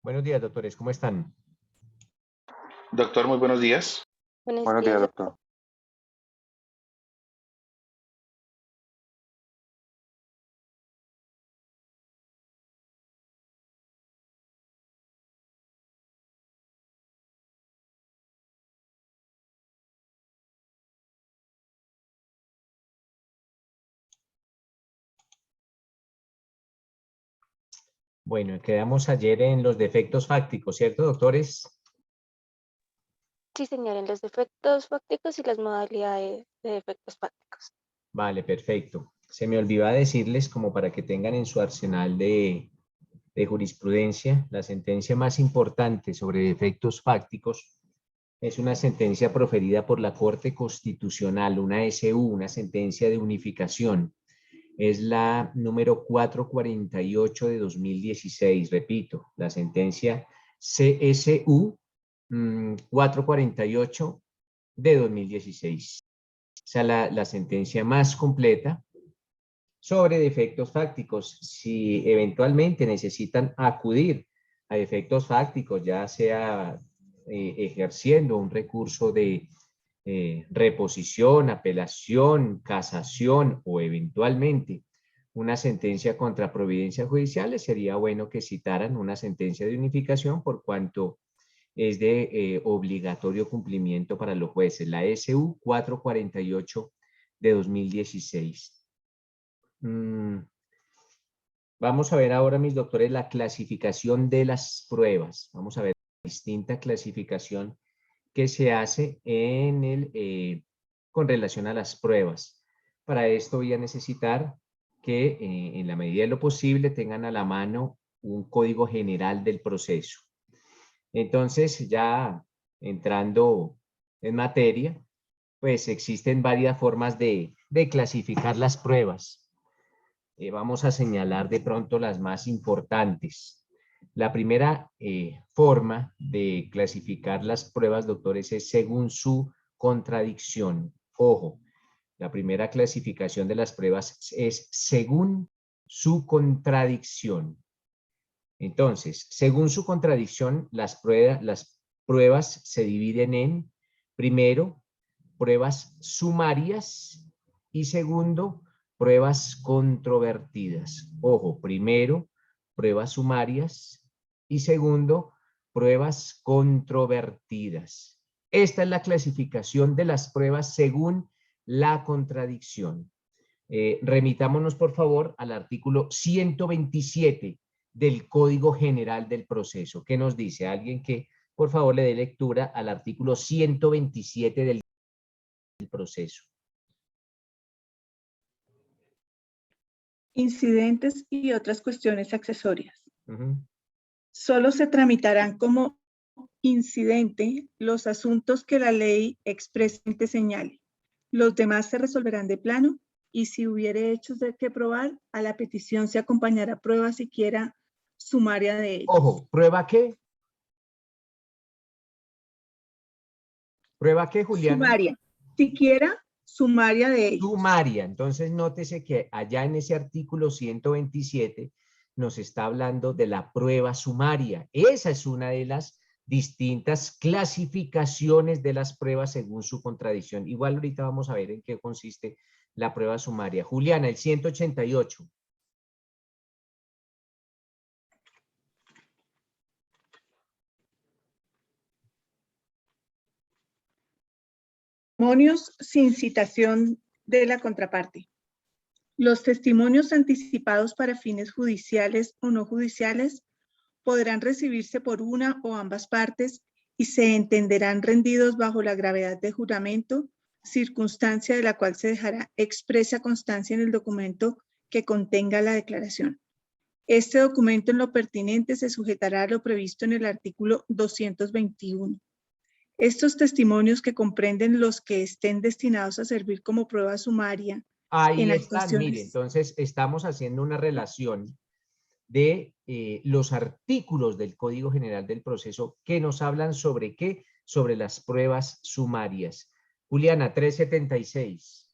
Buenos días, doctores, ¿cómo están? Doctor, muy buenos días. Buenos Buenos días, días, doctor. doctor. Bueno, quedamos ayer en los defectos fácticos, ¿cierto, doctores? Sí, señor, en los defectos fácticos y las modalidades de defectos fácticos. Vale, perfecto. Se me olvidaba decirles, como para que tengan en su arsenal de jurisprudencia, la sentencia más importante sobre defectos fácticos es una sentencia proferida por la Corte Constitucional, una SU, una sentencia de unificación. Es la número 448 de 2016, repito, la sentencia CSU 448 de 2016. O sea, la sentencia más completa sobre defectos fácticos. Si eventualmente necesitan acudir a defectos fácticos, ya sea ejerciendo un recurso de reposición, apelación, casación o eventualmente una sentencia contra providencias judiciales, sería bueno que citaran una sentencia de unificación por cuanto es de obligatorio cumplimiento para los jueces, la SU 448 de 2016. Vamos a ver ahora, mis doctores, la clasificación de las pruebas. Vamos a ver la distinta clasificación que se hace con relación a las pruebas. Para esto voy a necesitar que en la medida de lo posible tengan a la mano un código general del proceso. Entonces, ya entrando en materia, pues existen varias formas de clasificar las pruebas. Vamos a señalar de pronto las más importantes. La primera forma de clasificar las pruebas, doctores, es según su contradicción. Ojo, la primera clasificación de las pruebas es según su contradicción. Entonces, según su contradicción, las pruebas se dividen en, primero, pruebas sumarias y segundo, pruebas controvertidas. Ojo, primero, pruebas sumarias y segundo, pruebas controvertidas. Esta es la clasificación de las pruebas según la contradicción. Remitámonos, por favor, al artículo 127 del Código General del Proceso. ¿Qué nos dice? Alguien que, por favor, le dé lectura al artículo 127 del proceso. Incidentes y otras cuestiones accesorias. Solo se tramitarán como incidente los asuntos que la ley expresamente señale. Los demás se resolverán de plano y si hubiere hechos de que probar, a la petición se acompañará prueba siquiera sumaria de ellos. Ojo, ¿prueba qué? ¿Prueba qué, Juliana? Sumaria. Siquiera sumaria de ellos. Sumaria. Entonces, nótese que allá en ese artículo 127 nos está hablando de la prueba sumaria. Esa es una de las distintas clasificaciones de las pruebas según su contradicción. Igual ahorita vamos a ver en qué consiste la prueba sumaria. Juliana, el 188. Testimonios sin citación de la contraparte. Los testimonios anticipados para fines judiciales o no judiciales podrán recibirse por una o ambas partes y se entenderán rendidos bajo la gravedad de juramento, circunstancia de la cual se dejará expresa constancia en el documento que contenga la declaración. Este documento en lo pertinente se sujetará a lo previsto en el artículo 221. Estos testimonios, que comprenden los que estén destinados a servir como prueba sumaria. Ahí están, mire, entonces estamos haciendo una relación de los artículos del Código General del Proceso que nos hablan sobre qué, sobre las pruebas sumarias. Juliana, 376.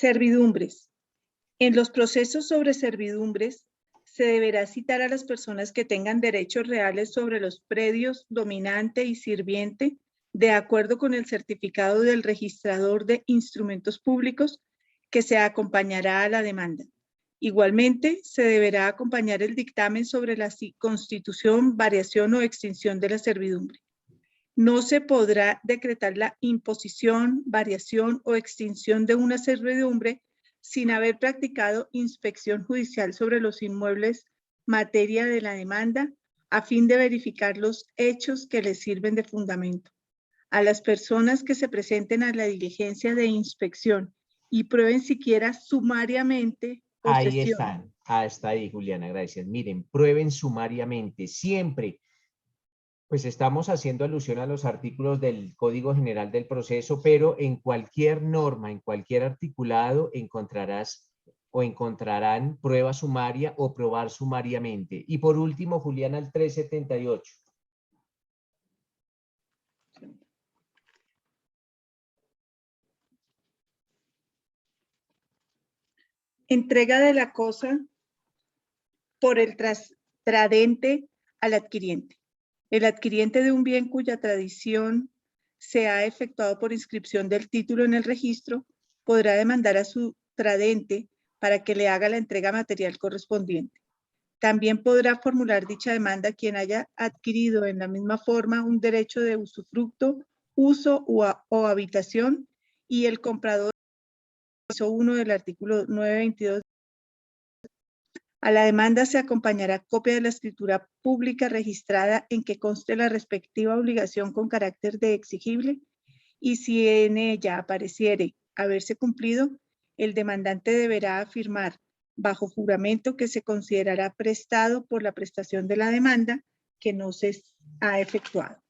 Servidumbres. En los procesos sobre servidumbres, se deberá citar a las personas que tengan derechos reales sobre los predios dominante y sirviente, de acuerdo con el certificado del registrador de instrumentos públicos que se acompañará a la demanda. Igualmente, se deberá acompañar el dictamen sobre la constitución, variación o extinción de la servidumbre. No se podrá decretar la imposición, variación o extinción de una servidumbre sin haber practicado inspección judicial sobre los inmuebles materia de la demanda, a fin de verificar los hechos que les sirven de fundamento. A las personas que se presenten a la diligencia de inspección y prueben siquiera sumariamente Ahí posesión. están. Hasta ahí, Juliana, gracias. Miren, prueben sumariamente, siempre. Pues estamos haciendo alusión a los artículos del Código General del Proceso, pero en cualquier norma, en cualquier articulado, encontrarás o encontrarán prueba sumaria o probar sumariamente. Y por último, Juliana, el 378. Entrega de la cosa por el tradente al adquiriente. El adquiriente de un bien cuya tradición se ha efectuado por inscripción del título en el registro podrá demandar a su tradente para que le haga la entrega material correspondiente. También podrá formular dicha demanda quien haya adquirido en la misma forma un derecho de usufructo, uso o habitación, y el comprador, inciso 1 del artículo 922. A la demanda se acompañará copia de la escritura pública registrada en que conste la respectiva obligación con carácter de exigible, y si en ella apareciere haberse cumplido, el demandante deberá afirmar bajo juramento que se considerará prestado por la prestación de la demanda que no se ha efectuado.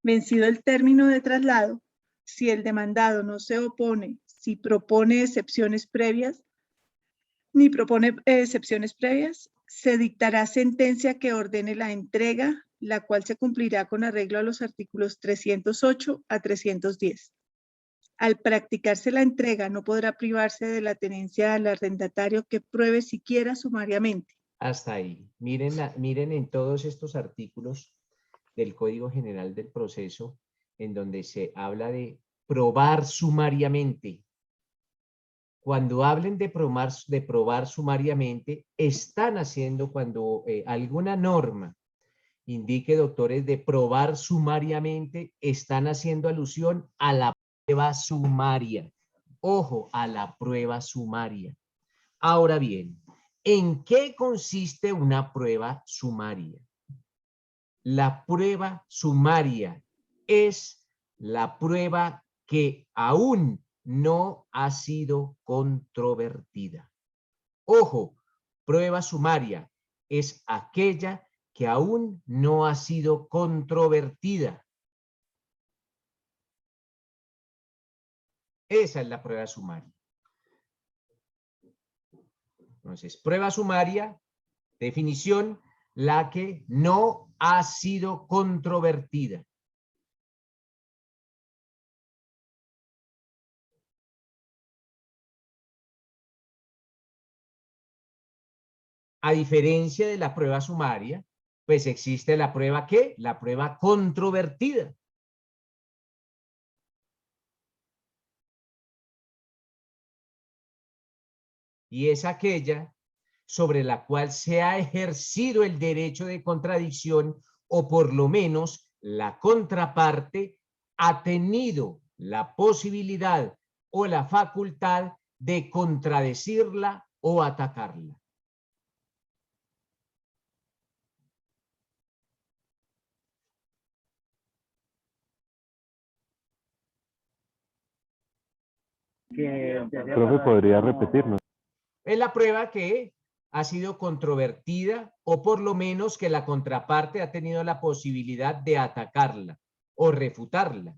Vencido el término de traslado, si el demandado no se opone, si propone excepciones previas, se dictará sentencia que ordene la entrega, la cual se cumplirá con arreglo a los artículos 308 a 310. Al practicarse la entrega, no podrá privarse de la tenencia al arrendatario que pruebe siquiera sumariamente. Hasta ahí. Miren en todos estos artículos del Código General del Proceso, en donde se habla de probar sumariamente. Cuando hablen de probar sumariamente, están haciendo, cuando alguna norma indique, doctores, de probar sumariamente, están haciendo alusión a la prueba sumaria. Ojo, a la prueba sumaria. Ahora bien, ¿en qué consiste una prueba sumaria? La prueba sumaria es la prueba que aún no ha sido controvertida. Ojo, prueba sumaria es aquella que aún no ha sido controvertida. Esa es la prueba sumaria. Entonces, prueba sumaria, definición, la que no ha sido controvertida. A diferencia de la prueba sumaria, pues existe la prueba ¿qué? La prueba controvertida. Y es aquella sobre la cual se ha ejercido el derecho de contradicción, o por lo menos la contraparte ha tenido la posibilidad o la facultad de contradecirla o atacarla. Profe, ¿podría repetirnos? Es la prueba que ha sido controvertida, o por lo menos que la contraparte ha tenido la posibilidad de atacarla o refutarla.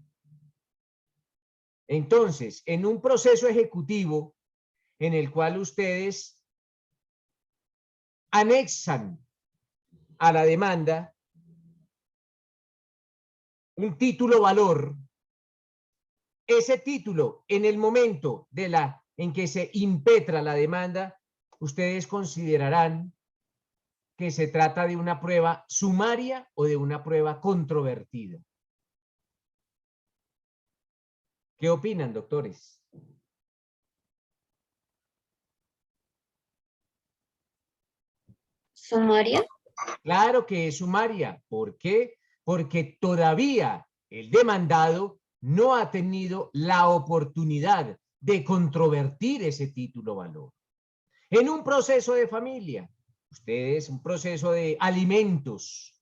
Entonces, en un proceso ejecutivo en el cual ustedes anexan a la demanda un título valor, ese título en el momento de la en que se impetra la demanda, ustedes considerarán que se trata de una prueba sumaria o de una prueba controvertida. ¿Qué opinan, doctores? ¿Sumaria? Claro que es sumaria. ¿Por qué? Porque todavía el demandado no ha tenido la oportunidad de controvertir ese título valor. En un proceso de familia, ustedes, un proceso de alimentos,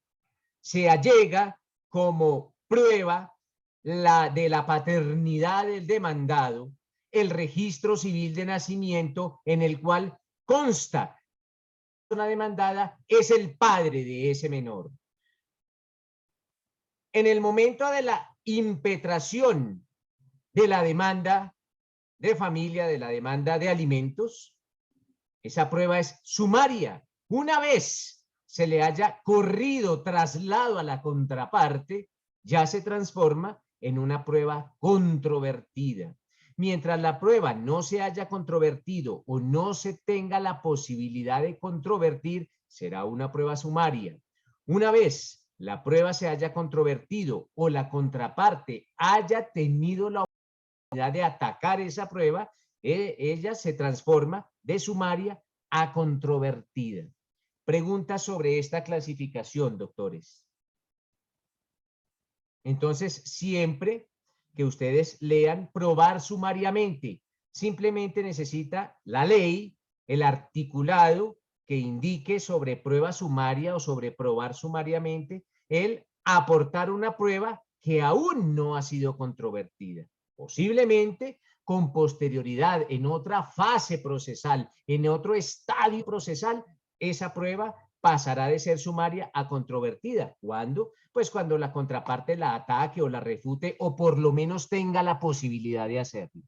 se allega como prueba de la paternidad del demandado el registro civil de nacimiento en el cual consta que la demandada es el padre de ese menor. En el momento de la impetración de la demanda de familia, de la demanda de alimentos, esa prueba es sumaria. Una vez se le haya corrido traslado a la contraparte, ya se transforma en una prueba controvertida. Mientras la prueba no se haya controvertido o no se tenga la posibilidad de controvertir, será una prueba sumaria. Una vez la prueba se haya controvertido o la contraparte haya tenido la oportunidad de atacar esa prueba, ella se transforma de sumaria a controvertida. Preguntas sobre esta clasificación, doctores. Entonces, siempre que ustedes lean probar sumariamente, simplemente necesita la ley, el articulado que indique sobre prueba sumaria o sobre probar sumariamente, el aportar una prueba que aún no ha sido controvertida. Posiblemente con posterioridad, en otra fase procesal, en otro estadio procesal, esa prueba pasará de ser sumaria a controvertida. ¿Cuándo? Pues cuando la contraparte la ataque o la refute o por lo menos tenga la posibilidad de hacerlo.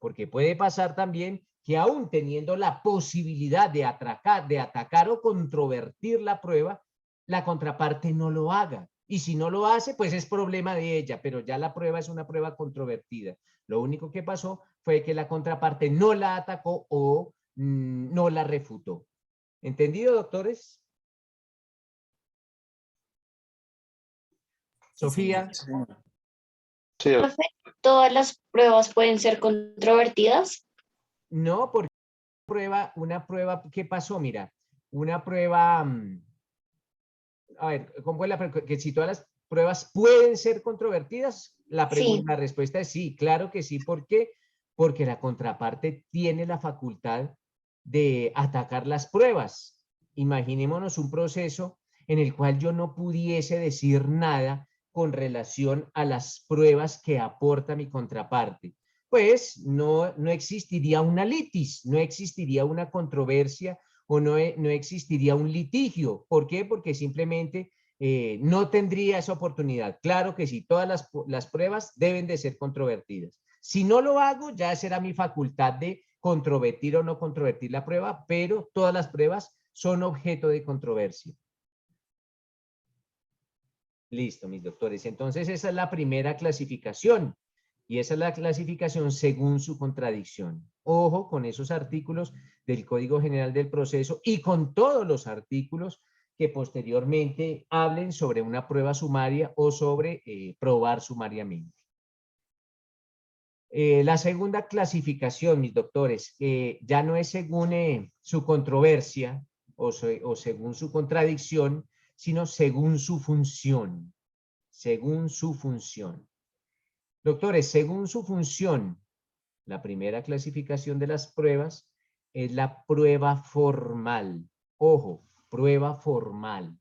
Porque puede pasar también que aún teniendo la posibilidad de atacar o controvertir la prueba, la contraparte no lo haga. Y si no lo hace, pues es problema de ella, pero ya la prueba es una prueba controvertida. Lo único que pasó fue que la contraparte no la atacó o no la refutó. ¿Entendido, doctores? Sofía. Sí, Profe, ¿todas las pruebas pueden ser controvertidas? No, porque una prueba, ¿qué pasó? Mira, una prueba, a ver, ¿cómo es que si todas las pruebas pueden ser controvertidas? Sí. La respuesta es sí, claro que sí. ¿Por qué? Porque la contraparte tiene la facultad de atacar las pruebas. Imaginémonos un proceso en el cual yo no pudiese decir nada con relación a las pruebas que aporta mi contraparte. Pues no existiría una litis, no existiría una controversia o no existiría un litigio. ¿Por qué? Porque simplemente no tendría esa oportunidad. Claro que sí, todas las pruebas deben de ser controvertidas. Si no lo hago, ya será mi facultad de controvertir o no controvertir la prueba, pero todas las pruebas son objeto de controversia. Listo, mis doctores. Entonces, esa es la primera clasificación. Y esa es la clasificación según su contradicción. Ojo con esos artículos del Código General del Proceso y con todos los artículos que posteriormente hablen sobre una prueba sumaria o sobre probar sumariamente. La segunda clasificación, mis doctores, ya no es según su controversia o según su contradicción, sino según su función. Según su función. Doctores, según su función, la primera clasificación de las pruebas es la prueba formal. Ojo, prueba formal.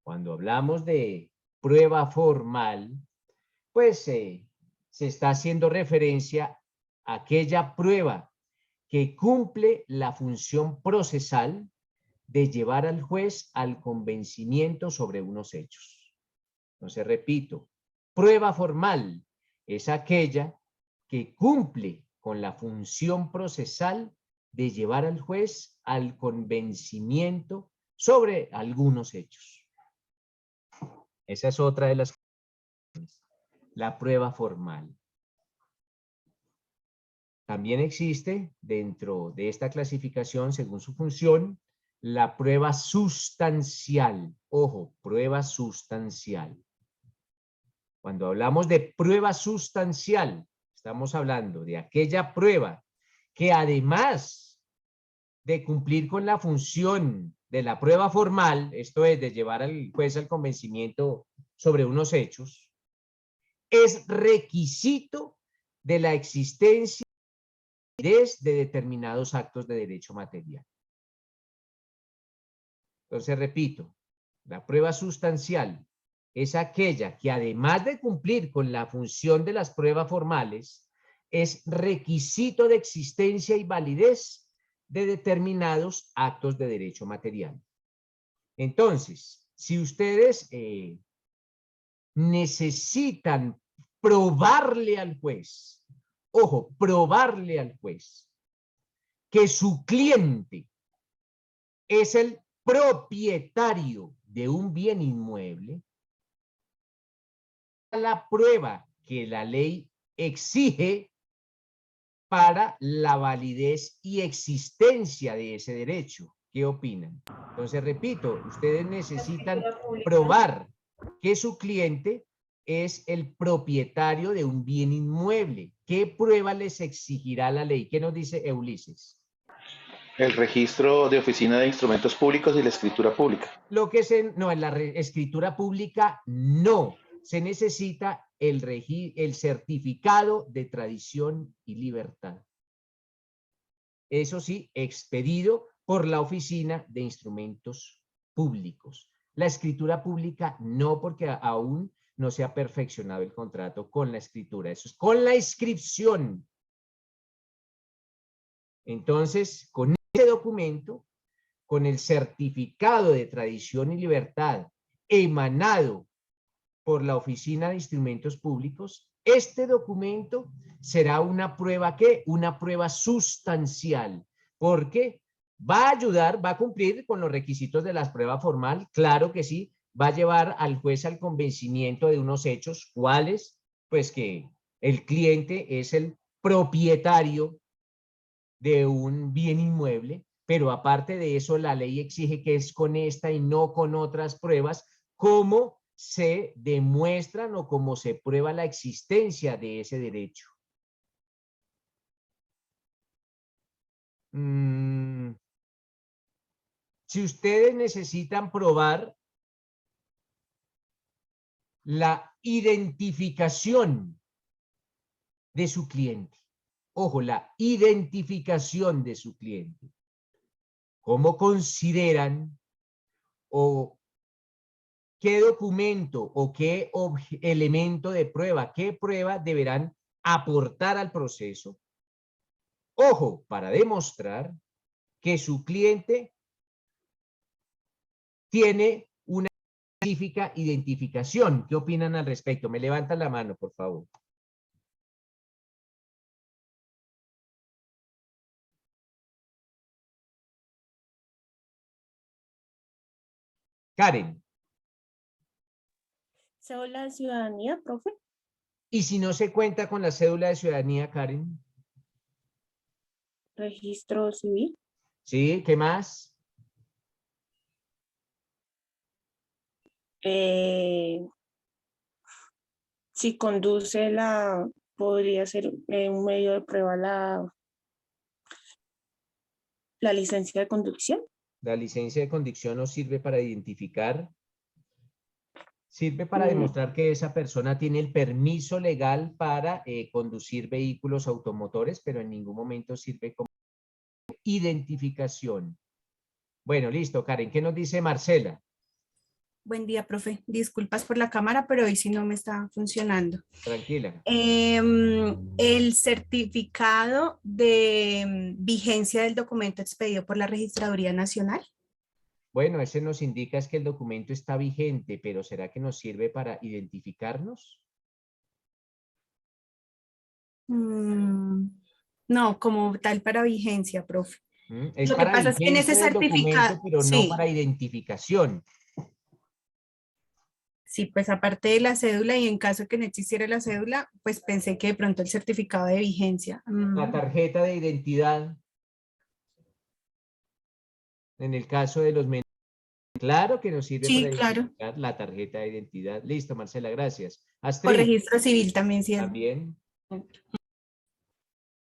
Cuando hablamos de prueba formal, pues se está haciendo referencia a aquella prueba que cumple la función procesal de llevar al juez al convencimiento sobre unos hechos. Entonces, repito, prueba formal es aquella que cumple con la función procesal de llevar al juez al convencimiento sobre algunos hechos. Esa es otra de las la prueba formal. también existe dentro de esta clasificación, según su función, la prueba sustancial. Ojo, prueba sustancial. Cuando hablamos de prueba sustancial, estamos hablando de aquella prueba que además de cumplir con la función de la prueba formal, esto es de llevar al juez al convencimiento sobre unos hechos, es requisito de la existencia de determinados actos de derecho material. Entonces, repito, la prueba sustancial es aquella que además de cumplir con la función de las pruebas formales, es requisito de existencia y validez de determinados actos de derecho material. Entonces, si ustedes necesitan probarle al juez, ojo, probarle al juez que su cliente es el propietario de un bien inmueble, la prueba que la ley exige para la validez y existencia de ese derecho. ¿Qué opinan? Entonces, repito, ustedes necesitan probar que su cliente es el propietario de un bien inmueble. ¿Qué prueba les exigirá la ley? ¿Qué nos dice Ulises? El registro de oficina de instrumentos públicos y la escritura pública. Lo que no, en la escritura pública no. Se necesita el certificado de tradición y libertad. Eso sí, expedido por la Oficina de Instrumentos Públicos. La escritura pública no, porque aún no se ha perfeccionado el contrato con la escritura. Eso es con la inscripción. Entonces, con ese documento, con el certificado de tradición y libertad emanado por la Oficina de Instrumentos Públicos, este documento será una prueba ¿qué? Una prueba sustancial, porque va a ayudar, va a cumplir con los requisitos de la prueba formal, claro que sí, va a llevar al juez al convencimiento de unos hechos, ¿cuáles? Pues que el cliente es el propietario de un bien inmueble, pero aparte de eso, la ley exige que es con esta y no con otras pruebas, como se demuestran o cómo se prueba la existencia de ese derecho. Si ustedes necesitan probar la identificación de su cliente, ojo, la identificación de su cliente, ¿cómo consideran o qué documento o qué elemento de prueba, qué prueba deberán aportar al proceso? Ojo, para demostrar que su cliente tiene una específica identificación. ¿Qué opinan al respecto? Me levantan la mano, por favor. Karen. ¿Cédula de ciudadanía, profe? ¿Y si no se cuenta con la cédula de ciudadanía, Karen? Registro civil. ¿Sí? ¿Qué más? Si conduce podría ser un medio de prueba la licencia de conducción. La licencia de conducción nos sirve para identificar, sirve para demostrar que esa persona tiene el permiso legal para conducir vehículos automotores, pero en ningún momento sirve como identificación. Bueno, listo, Karen. ¿Qué nos dice Marcela? Buen día, profe. Disculpas por la cámara, pero hoy sí no me está funcionando. Tranquila. El certificado de vigencia del documento expedido por la Registraduría Nacional. Bueno, ese nos indica es que el documento está vigente, pero ¿será que nos sirve para identificarnos? No, como tal para vigencia, profe. Es Lo que para pasa es que en ese vigencia del certificado, documento, pero sí, no para identificación. Sí, pues aparte de la cédula y en caso que no existiera la cédula, pues pensé que de pronto el certificado de vigencia. La tarjeta de identidad, en el caso de los menores, claro que nos sirve para Sí, claro. identificar la tarjeta de identidad. Listo, Marcela, gracias. O Astrid, registro civil también, sí. también.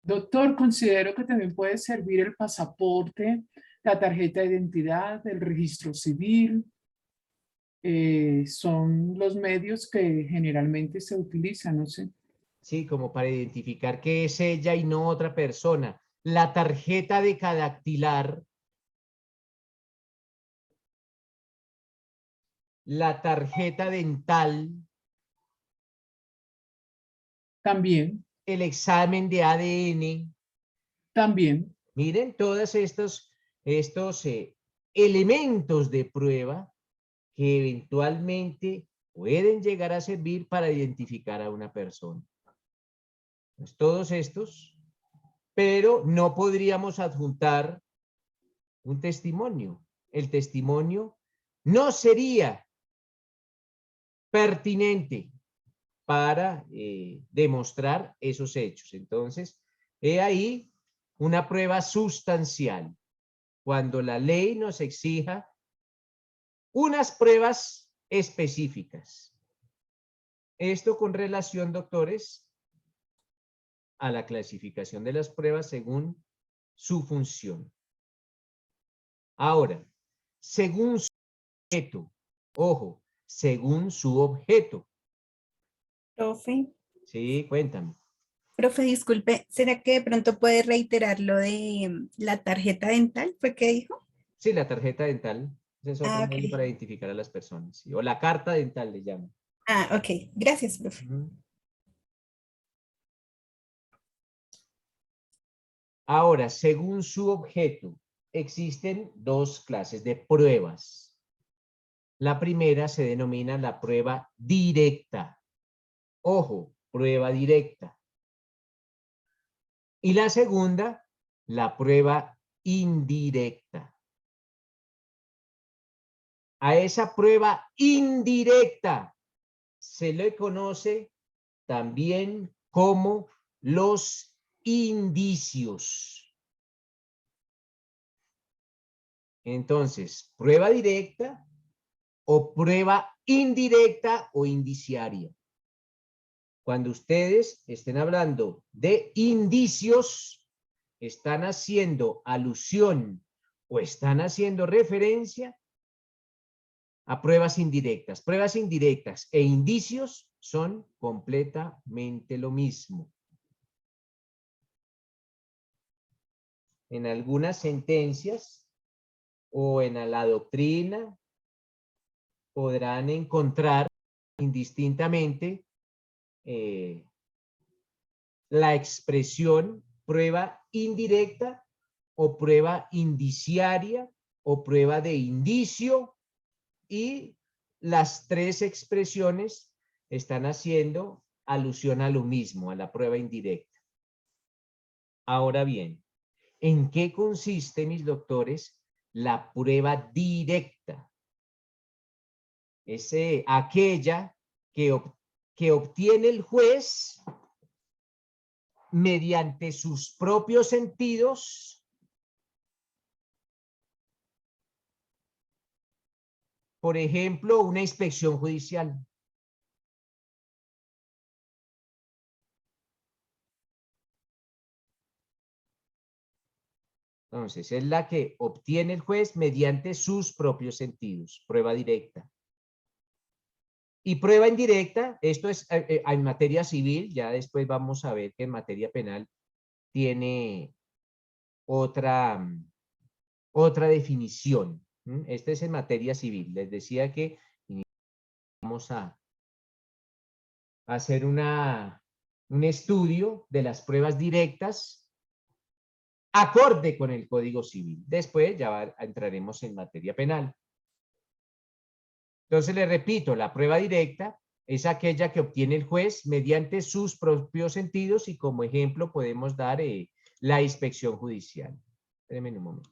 Doctor, considero que también puede servir el pasaporte, la tarjeta de identidad, el registro civil. Son los medios que generalmente se utilizan, no sé. Sí, como para identificar que es ella y no otra persona. La tarjeta de cadactilar, la tarjeta dental, También, el examen de ADN. también. Miren, todos estos elementos de prueba que eventualmente pueden llegar a servir para identificar a una persona. Pues todos estos, pero no podríamos adjuntar un testimonio. El testimonio no sería pertinente para demostrar esos hechos. Entonces, he ahí una prueba sustancial. Cuando la ley nos exija unas pruebas específicas. Esto con relación, doctores, a la clasificación de las pruebas según su función. Ahora, según su objeto, ojo, según su objeto. Profe, Sí, cuéntame. profe, disculpe, ¿será que de pronto puede reiterar lo de la tarjeta dental? ¿Fue que dijo? Sí, la tarjeta dental. Ese es otro Ah, medio ok. para identificar a las personas. ¿Sí? O la carta dental le llaman. Ah, ok. Gracias, profe. Ujú. Ahora, según su objeto, existen dos clases de pruebas. La primera se denomina la prueba directa. Ojo, prueba directa. Y la segunda, la prueba indirecta. A esa prueba indirecta se le conoce también como los indicios. Entonces, prueba directa o prueba indirecta o indiciaria. Cuando ustedes estén hablando de indicios, están haciendo alusión o están haciendo referencia a pruebas indirectas. Pruebas indirectas e indicios son completamente lo mismo. En algunas sentencias o en la doctrina podrán encontrar indistintamente la expresión prueba indirecta o prueba indiciaria o prueba de indicio, y las tres expresiones están haciendo alusión a lo mismo, a la prueba indirecta. Ahora bien, ¿en qué consiste, mis doctores, la prueba directa? Es aquella que obtiene el juez mediante sus propios sentidos, por ejemplo, una inspección judicial. Entonces, es la que obtiene el juez mediante sus propios sentidos, prueba directa. Y prueba indirecta, esto es en materia civil, ya después vamos a ver que en materia penal tiene otra definición. Este es en materia civil. Les decía que vamos a hacer un estudio de las pruebas directas acorde con el Código Civil. Después ya entraremos en materia penal. Entonces, le repito, la prueba directa es aquella que obtiene el juez mediante sus propios sentidos, y como ejemplo podemos dar la inspección judicial. Espérenme un momento.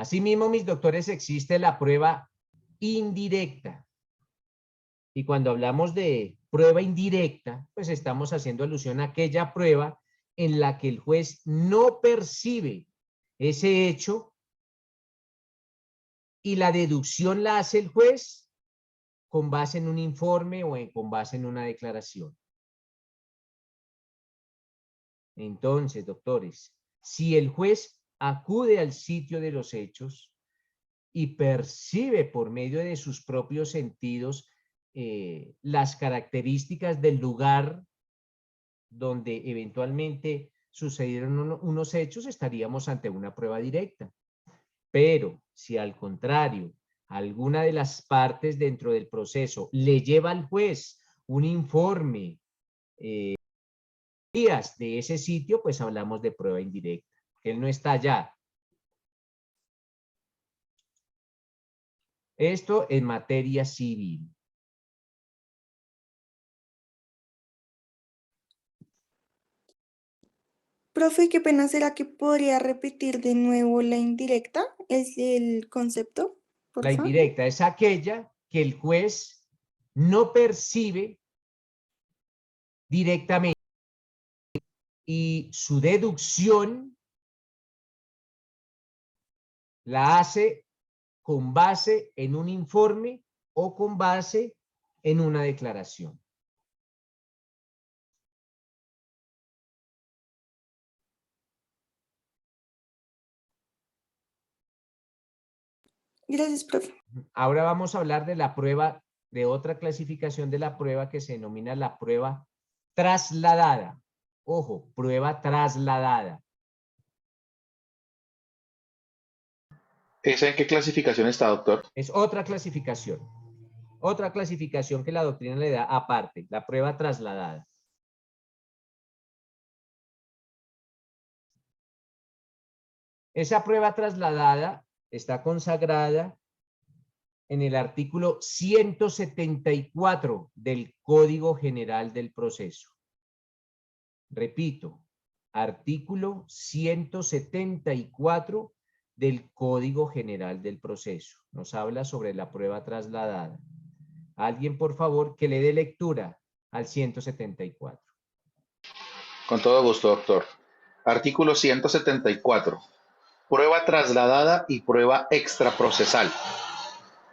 Asimismo, mis doctores, existe la prueba indirecta. Y cuando hablamos de prueba indirecta, pues estamos haciendo alusión a aquella prueba en la que el juez no percibe ese hecho y la deducción la hace el juez con base en un informe o con base en una declaración. Entonces, doctores, si el juez acude al sitio de los hechos y percibe por medio de sus propios sentidos las características del lugar donde eventualmente sucedieron unos hechos, estaríamos ante una prueba directa. Pero si al contrario, alguna de las partes dentro del proceso le lleva al juez un informe de ese sitio, pues hablamos de prueba indirecta. Él no está allá. Esto en materia civil. Profe, qué pena, ¿será que podría repetir de nuevo la indirecta? ¿Es el concepto? Por La favor. indirecta es aquella que el juez no percibe directamente y su deducción la hace con base en un informe o con base en una declaración. Gracias, profe. Ahora vamos a hablar de la prueba, de otra clasificación de la prueba que se denomina la prueba trasladada. Ojo, prueba trasladada. ¿Esa en qué clasificación está, doctor? Es otra clasificación. Otra clasificación que la doctrina le da aparte, la prueba trasladada. Esa prueba trasladada está consagrada en el artículo 174 del Código General del Proceso. Repito, artículo 174 del Código General del Proceso. Nos habla sobre la prueba trasladada. Alguien, por favor, que le dé lectura al 174. Con todo gusto, doctor. Artículo 174. Prueba trasladada y prueba extraprocesal.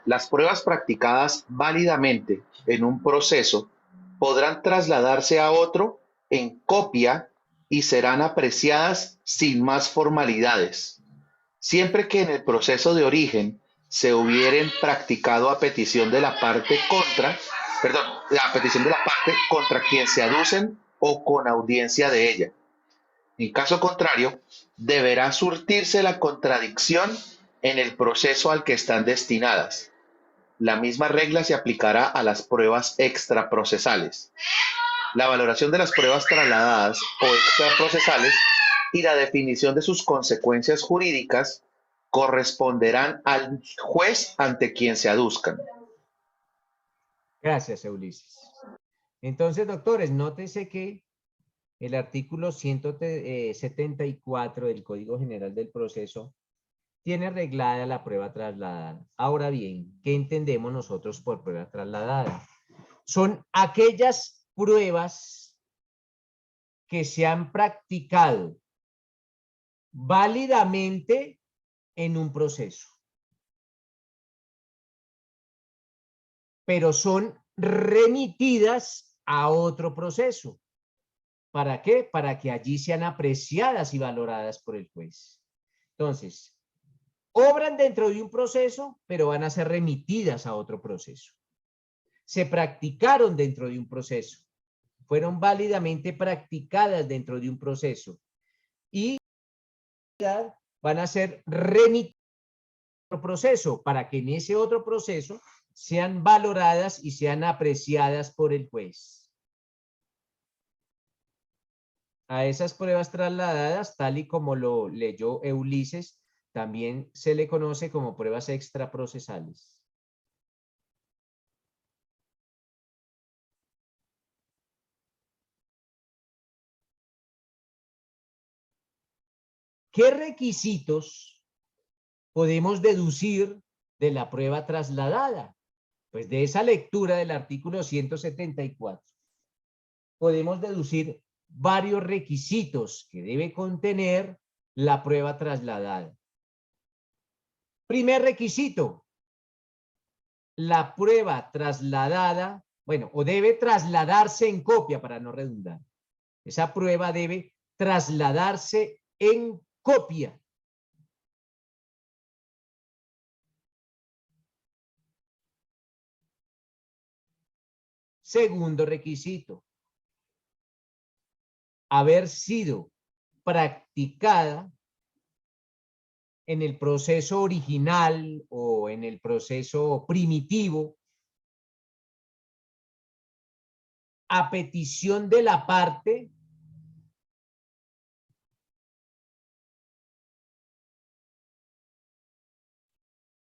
Las pruebas practicadas válidamente en un proceso podrán trasladarse a otro en copia y serán apreciadas sin más formalidades, siempre que en el proceso de origen se hubieren practicado a petición de la parte contra quien se aducen o con audiencia de ella. En caso contrario, deberá surtirse la contradicción en el proceso al que están destinadas. La misma regla se aplicará a las pruebas extraprocesales. La valoración de las pruebas trasladadas o extraprocesales y la definición de sus consecuencias jurídicas corresponderán al juez ante quien se aduzcan. Gracias, Ulises. Entonces, doctores, nótese que el artículo 174 del Código General del Proceso tiene reglada la prueba trasladada. Ahora bien, ¿qué entendemos nosotros por prueba trasladada? Son aquellas pruebas que se han practicado válidamente en un proceso, pero son remitidas a otro proceso. ¿Para qué? Para que allí sean apreciadas y valoradas por el juez. Entonces, obran dentro de un proceso, pero van a ser remitidas a otro proceso. Se practicaron dentro de un proceso, fueron válidamente practicadas dentro de un proceso y van a ser remitidas a otro proceso para que en ese otro proceso sean valoradas y sean apreciadas por el juez. A esas pruebas trasladadas, tal y como lo leyó Ulises, también se le conoce como pruebas extraprocesales. ¿Qué requisitos podemos deducir de la prueba trasladada? Pues de esa lectura del artículo 174 podemos deducir varios requisitos que debe contener la prueba trasladada. Primer requisito, la prueba trasladada, bueno, o debe trasladarse en copia para no redundar. Esa prueba debe trasladarse en copia. Segundo requisito, haber sido practicada en el proceso original o en el proceso primitivo a petición de la parte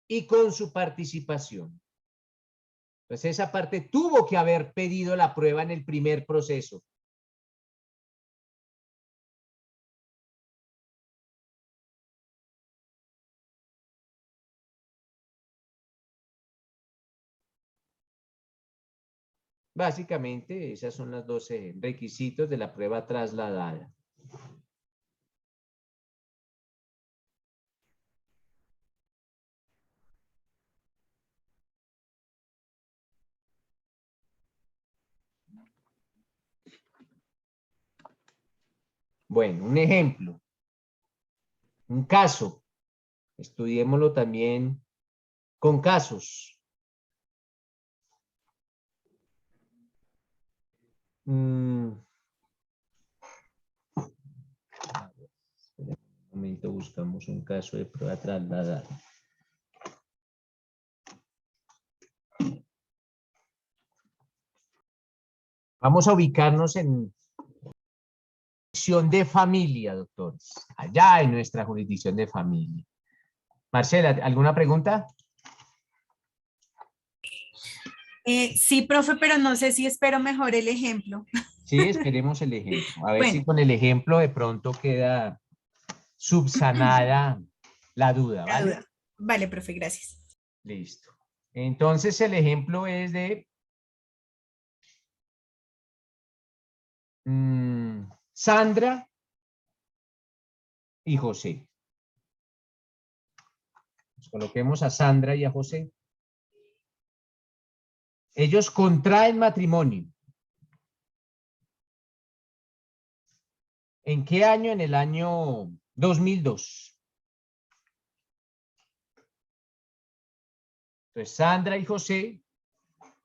y con su participación. Pues esa parte tuvo que haber pedido la prueba en el primer proceso. Básicamente, esas son los 12 requisitos de la prueba trasladada. Bueno, un ejemplo, un caso. Estudiémoslo también con casos. Espera un momento, buscamos un caso de prueba trasladada. Vamos a ubicarnos en jurisdicción de familia, doctores. Allá en nuestra jurisdicción de familia. Marcela, ¿alguna pregunta? Sí, profe, pero no sé si espero mejor el ejemplo. Sí, esperemos el ejemplo. A ver Bueno. si con el ejemplo de pronto queda subsanada la duda, La ¿vale? duda. Vale, profe, gracias. Listo. Entonces el ejemplo es de Sandra y José. Pues coloquemos a Sandra y a José. Ellos contraen matrimonio. ¿En qué año? En el año 2002. Entonces, Sandra y José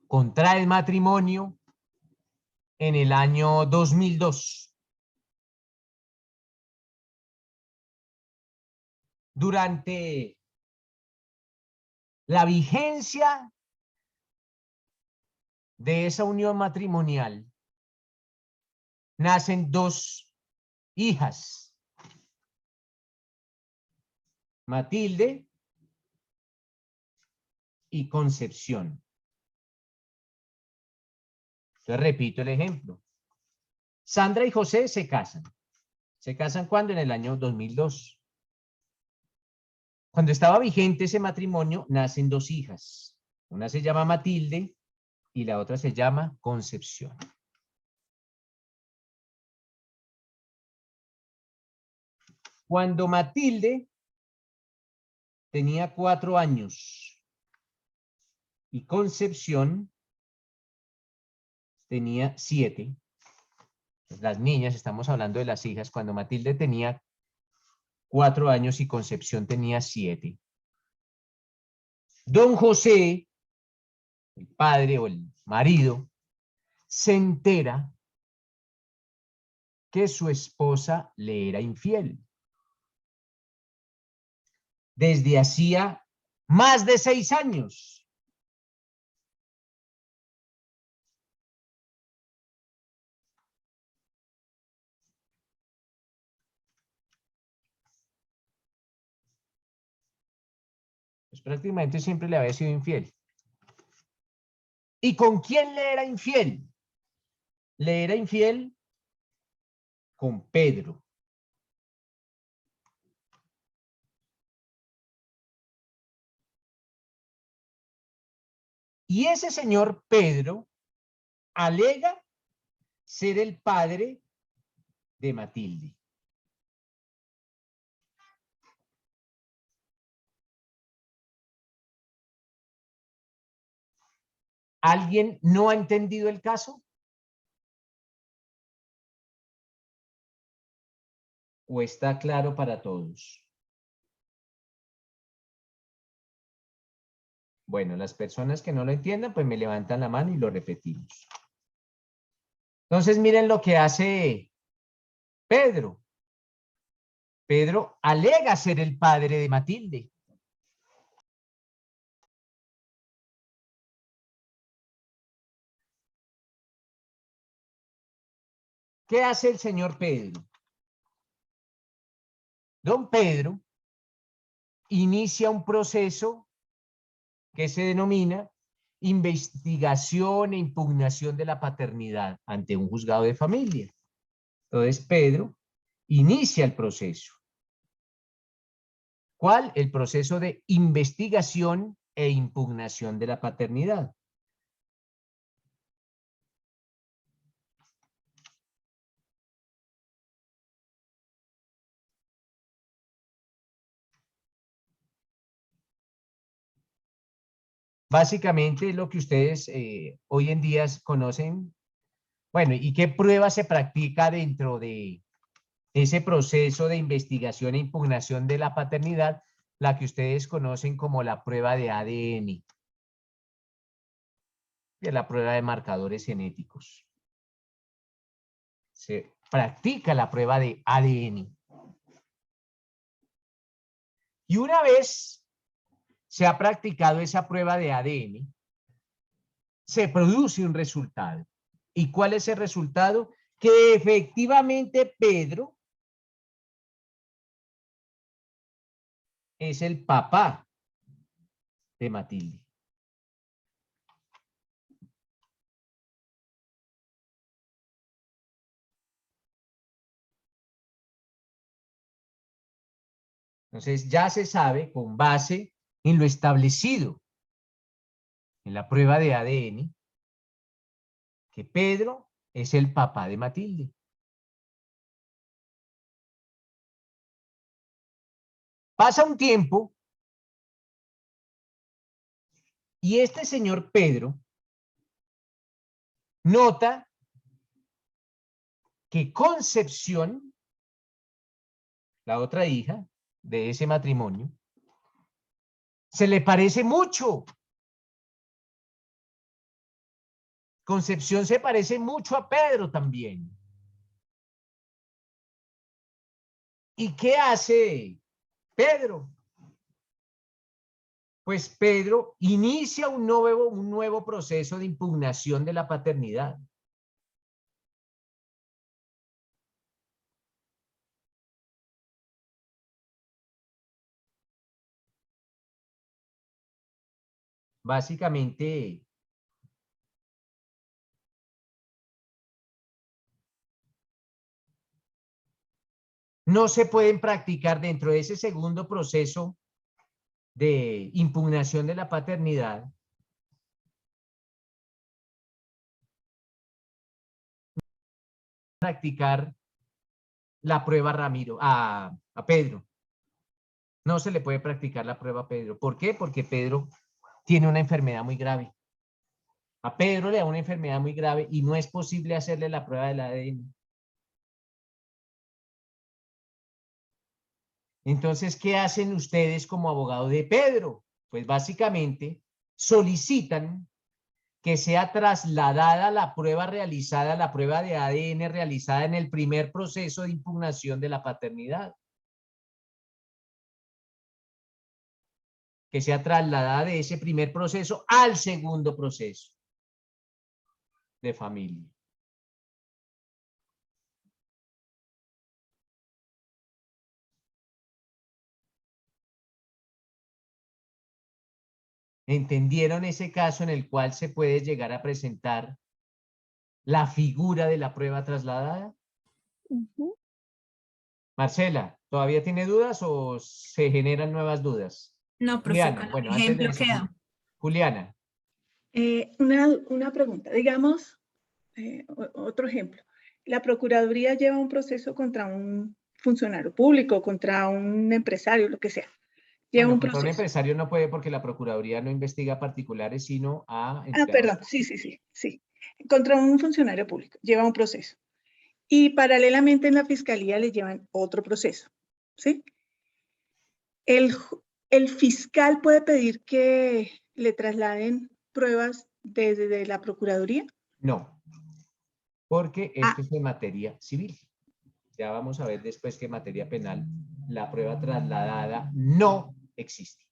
contraen matrimonio en el año 2002. Durante la vigencia de esa unión matrimonial, nacen dos hijas, Matilde y Concepción. Entonces repito el ejemplo. Sandra y José se casan. ¿Se casan cuándo? En el año 2002. Cuando estaba vigente ese matrimonio, nacen dos hijas. Una se llama Matilde y la otra se llama Concepción. Cuando Matilde tenía 4 años y Concepción tenía 7. Las niñas, estamos hablando de las hijas, cuando Matilde tenía 4 años y Concepción tenía 7. Don José, el padre o el marido, se entera que su esposa le era infiel. Desde hacía más de 6 años. Pues prácticamente siempre le había sido infiel. ¿Y con quién le era infiel? Le era infiel con Pedro. Y ese señor Pedro alega ser el padre de Matilde. ¿Alguien no ha entendido el caso? ¿O está claro para todos? Bueno, las personas que no lo entiendan, pues me levantan la mano y lo repetimos. Entonces, miren lo que hace Pedro. Pedro alega ser el padre de Matilde. ¿Qué hace el señor Pedro? Don Pedro inicia un proceso que se denomina investigación e impugnación de la paternidad ante un juzgado de familia. Entonces, Pedro inicia el proceso. ¿Cuál? El proceso de investigación e impugnación de la paternidad. Básicamente lo que ustedes hoy en día conocen. Bueno, ¿y qué prueba se practica dentro de ese proceso de investigación e impugnación de la paternidad? La que ustedes conocen como la prueba de ADN, que es la prueba de marcadores genéticos. Se practica la prueba de ADN. Y una vez se ha practicado esa prueba de ADN, se produce un resultado. ¿Y cuál es el resultado? Que efectivamente Pedro es el papá de Matilde. Entonces ya se sabe con base en lo establecido en la prueba de ADN que Pedro es el papá de Matilde. Pasa un tiempo y este señor Pedro nota que Concepción, la otra hija de ese matrimonio, se le parece mucho. Concepción se parece mucho a Pedro también. ¿Y qué hace Pedro? Pues Pedro inicia un nuevo proceso de impugnación de la paternidad. Básicamente, no se pueden practicar dentro de ese segundo proceso de impugnación de la paternidad practicar la prueba a Pedro. No se le puede practicar la prueba a Pedro. ¿Por qué? Porque Pedro tiene una enfermedad muy grave. A Pedro le da una enfermedad muy grave y no es posible hacerle la prueba del ADN. Entonces, ¿qué hacen ustedes como abogado de Pedro? Pues básicamente solicitan que sea trasladada la prueba realizada, la prueba de ADN realizada en el primer proceso de impugnación de la paternidad. Que sea trasladada de ese primer proceso al segundo proceso de familia. ¿Entendieron ese caso en el cual se puede llegar a presentar la figura de la prueba trasladada? Marcela, ¿todavía tiene dudas o se generan nuevas dudas? No, profe, Juliana, con el bueno, antes de ejemplo eso, quedó. Juliana. Una pregunta, digamos, otro ejemplo. La Procuraduría lleva un proceso contra un funcionario público, contra un empresario, lo que sea. Lleva Bueno, un contra un proceso. empresario no puede porque la Procuraduría no investiga particulares, sino a empleados. Perdón, sí. Contra un funcionario público, lleva un proceso. Y paralelamente en la Fiscalía le llevan otro proceso, ¿sí? El fiscal puede pedir que le trasladen pruebas desde la Procuraduría. No, porque esto es de materia civil. Ya vamos a ver después que en materia penal la prueba trasladada no existe.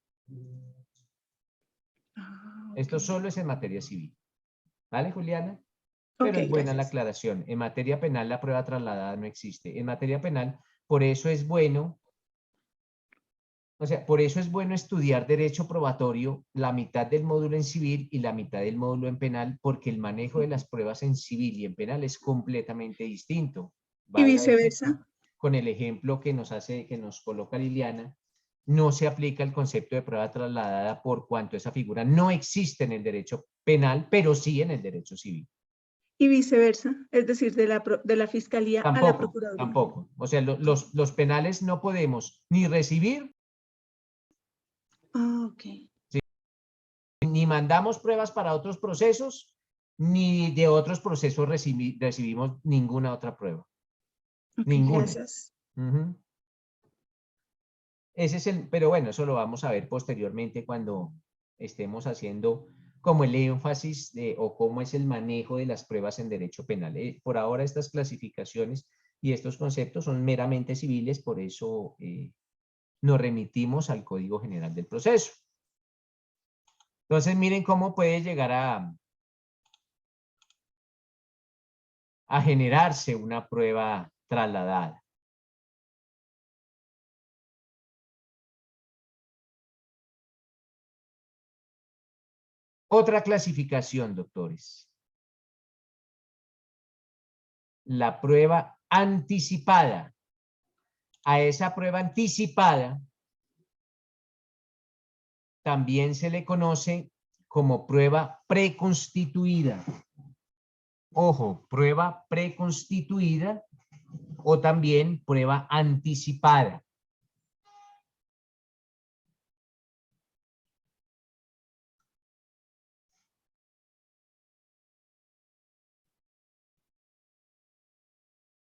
Esto solo es en materia civil. ¿Vale, Juliana? Pero Ok, es buena la gracias. aclaración. En materia penal la prueba trasladada no existe. En materia penal, por eso es bueno, por eso es bueno estudiar derecho probatorio, la mitad del módulo en civil y la mitad del módulo en penal, porque el manejo de las pruebas en civil y en penal es completamente distinto. Y Valga viceversa. con el ejemplo que nos coloca Liliana, no se aplica el concepto de prueba trasladada por cuanto esa figura no existe en el derecho penal, pero sí en el derecho civil. Y viceversa, es decir, de la Fiscalía a la Procuraduría. Tampoco. O sea, los penales no podemos ni recibir, Ok. ni mandamos pruebas para otros procesos, ni de otros procesos recibimos ninguna otra prueba. Ok, Ninguna. gracias. Ese es pero bueno, eso lo vamos a ver posteriormente cuando estemos haciendo como el énfasis o cómo es el manejo de las pruebas en derecho penal. Por ahora estas clasificaciones y estos conceptos son meramente civiles, por eso nos remitimos al Código General del Proceso. Entonces miren cómo puede llegar a generarse una prueba trasladada. Otra clasificación, doctores. La prueba anticipada. A esa prueba anticipada también se le conoce como prueba preconstituida. Ojo, prueba preconstituida o también prueba anticipada.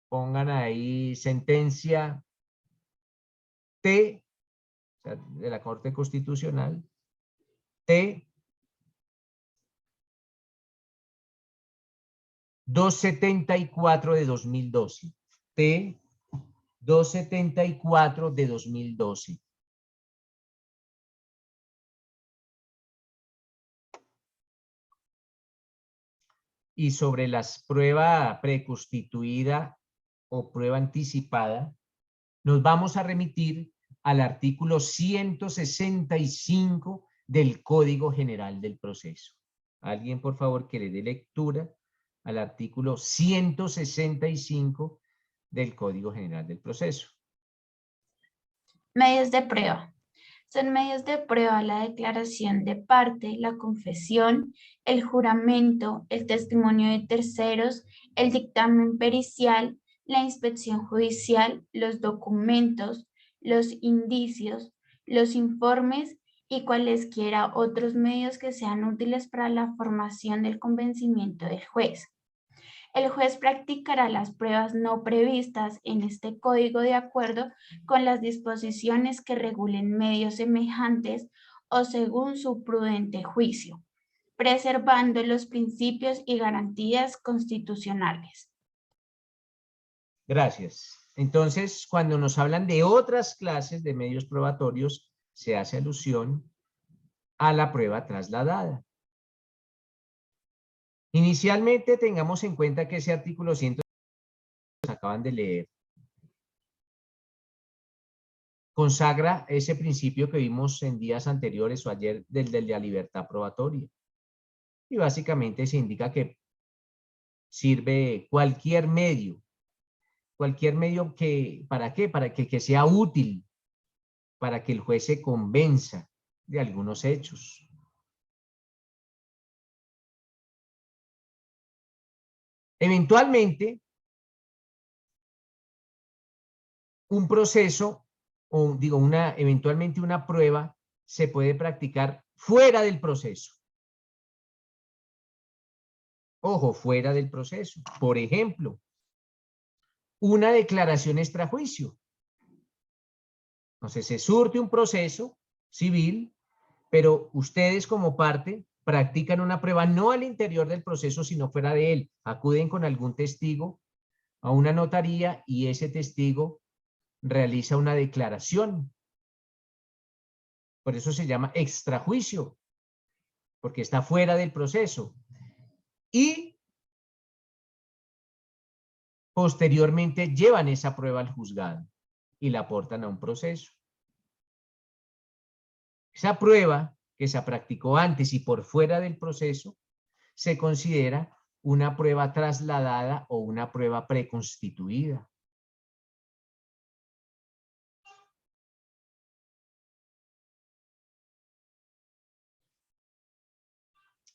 Pongan ahí sentencia T, o sea, de la Corte Constitucional, T 274 de 2012. T 274 de 2012. Y sobre las pruebas preconstituida o prueba anticipada, nos vamos a remitir al artículo 165 del Código General del Proceso. Alguien, por favor, que le dé lectura al artículo 165 del Código General del Proceso. Medios de prueba. Son medios de prueba la declaración de parte, la confesión, el juramento, el testimonio de terceros, el dictamen pericial, la inspección judicial, los documentos, los indicios, los informes y cualesquiera otros medios que sean útiles para la formación del convencimiento del juez. El juez practicará las pruebas no previstas en este código de acuerdo con las disposiciones que regulen medios semejantes o según su prudente juicio, preservando los principios y garantías constitucionales. Gracias. Entonces, cuando nos hablan de otras clases de medios probatorios, se hace alusión a la prueba trasladada. Inicialmente tengamos en cuenta que ese artículo 100 que acaban de leer consagra ese principio que vimos en días anteriores o ayer del de la libertad probatoria. Y básicamente se indica que sirve cualquier medio que, ¿para qué? Para que sea útil, para que el juez se convenza de algunos hechos. Eventualmente, un proceso, o digo, eventualmente una prueba se puede practicar fuera del proceso. Ojo, fuera del proceso. Por ejemplo, una declaración extrajuicio. Entonces, se surte un proceso civil, pero ustedes como parte practican una prueba no al interior del proceso, sino fuera de él. Acuden con algún testigo a una notaría y ese testigo realiza una declaración. Por eso se llama extrajuicio, porque está fuera del proceso. Y posteriormente llevan esa prueba al juzgado y la aportan a un proceso. Esa prueba que se practicó antes y por fuera del proceso se considera una prueba trasladada o una prueba preconstituida.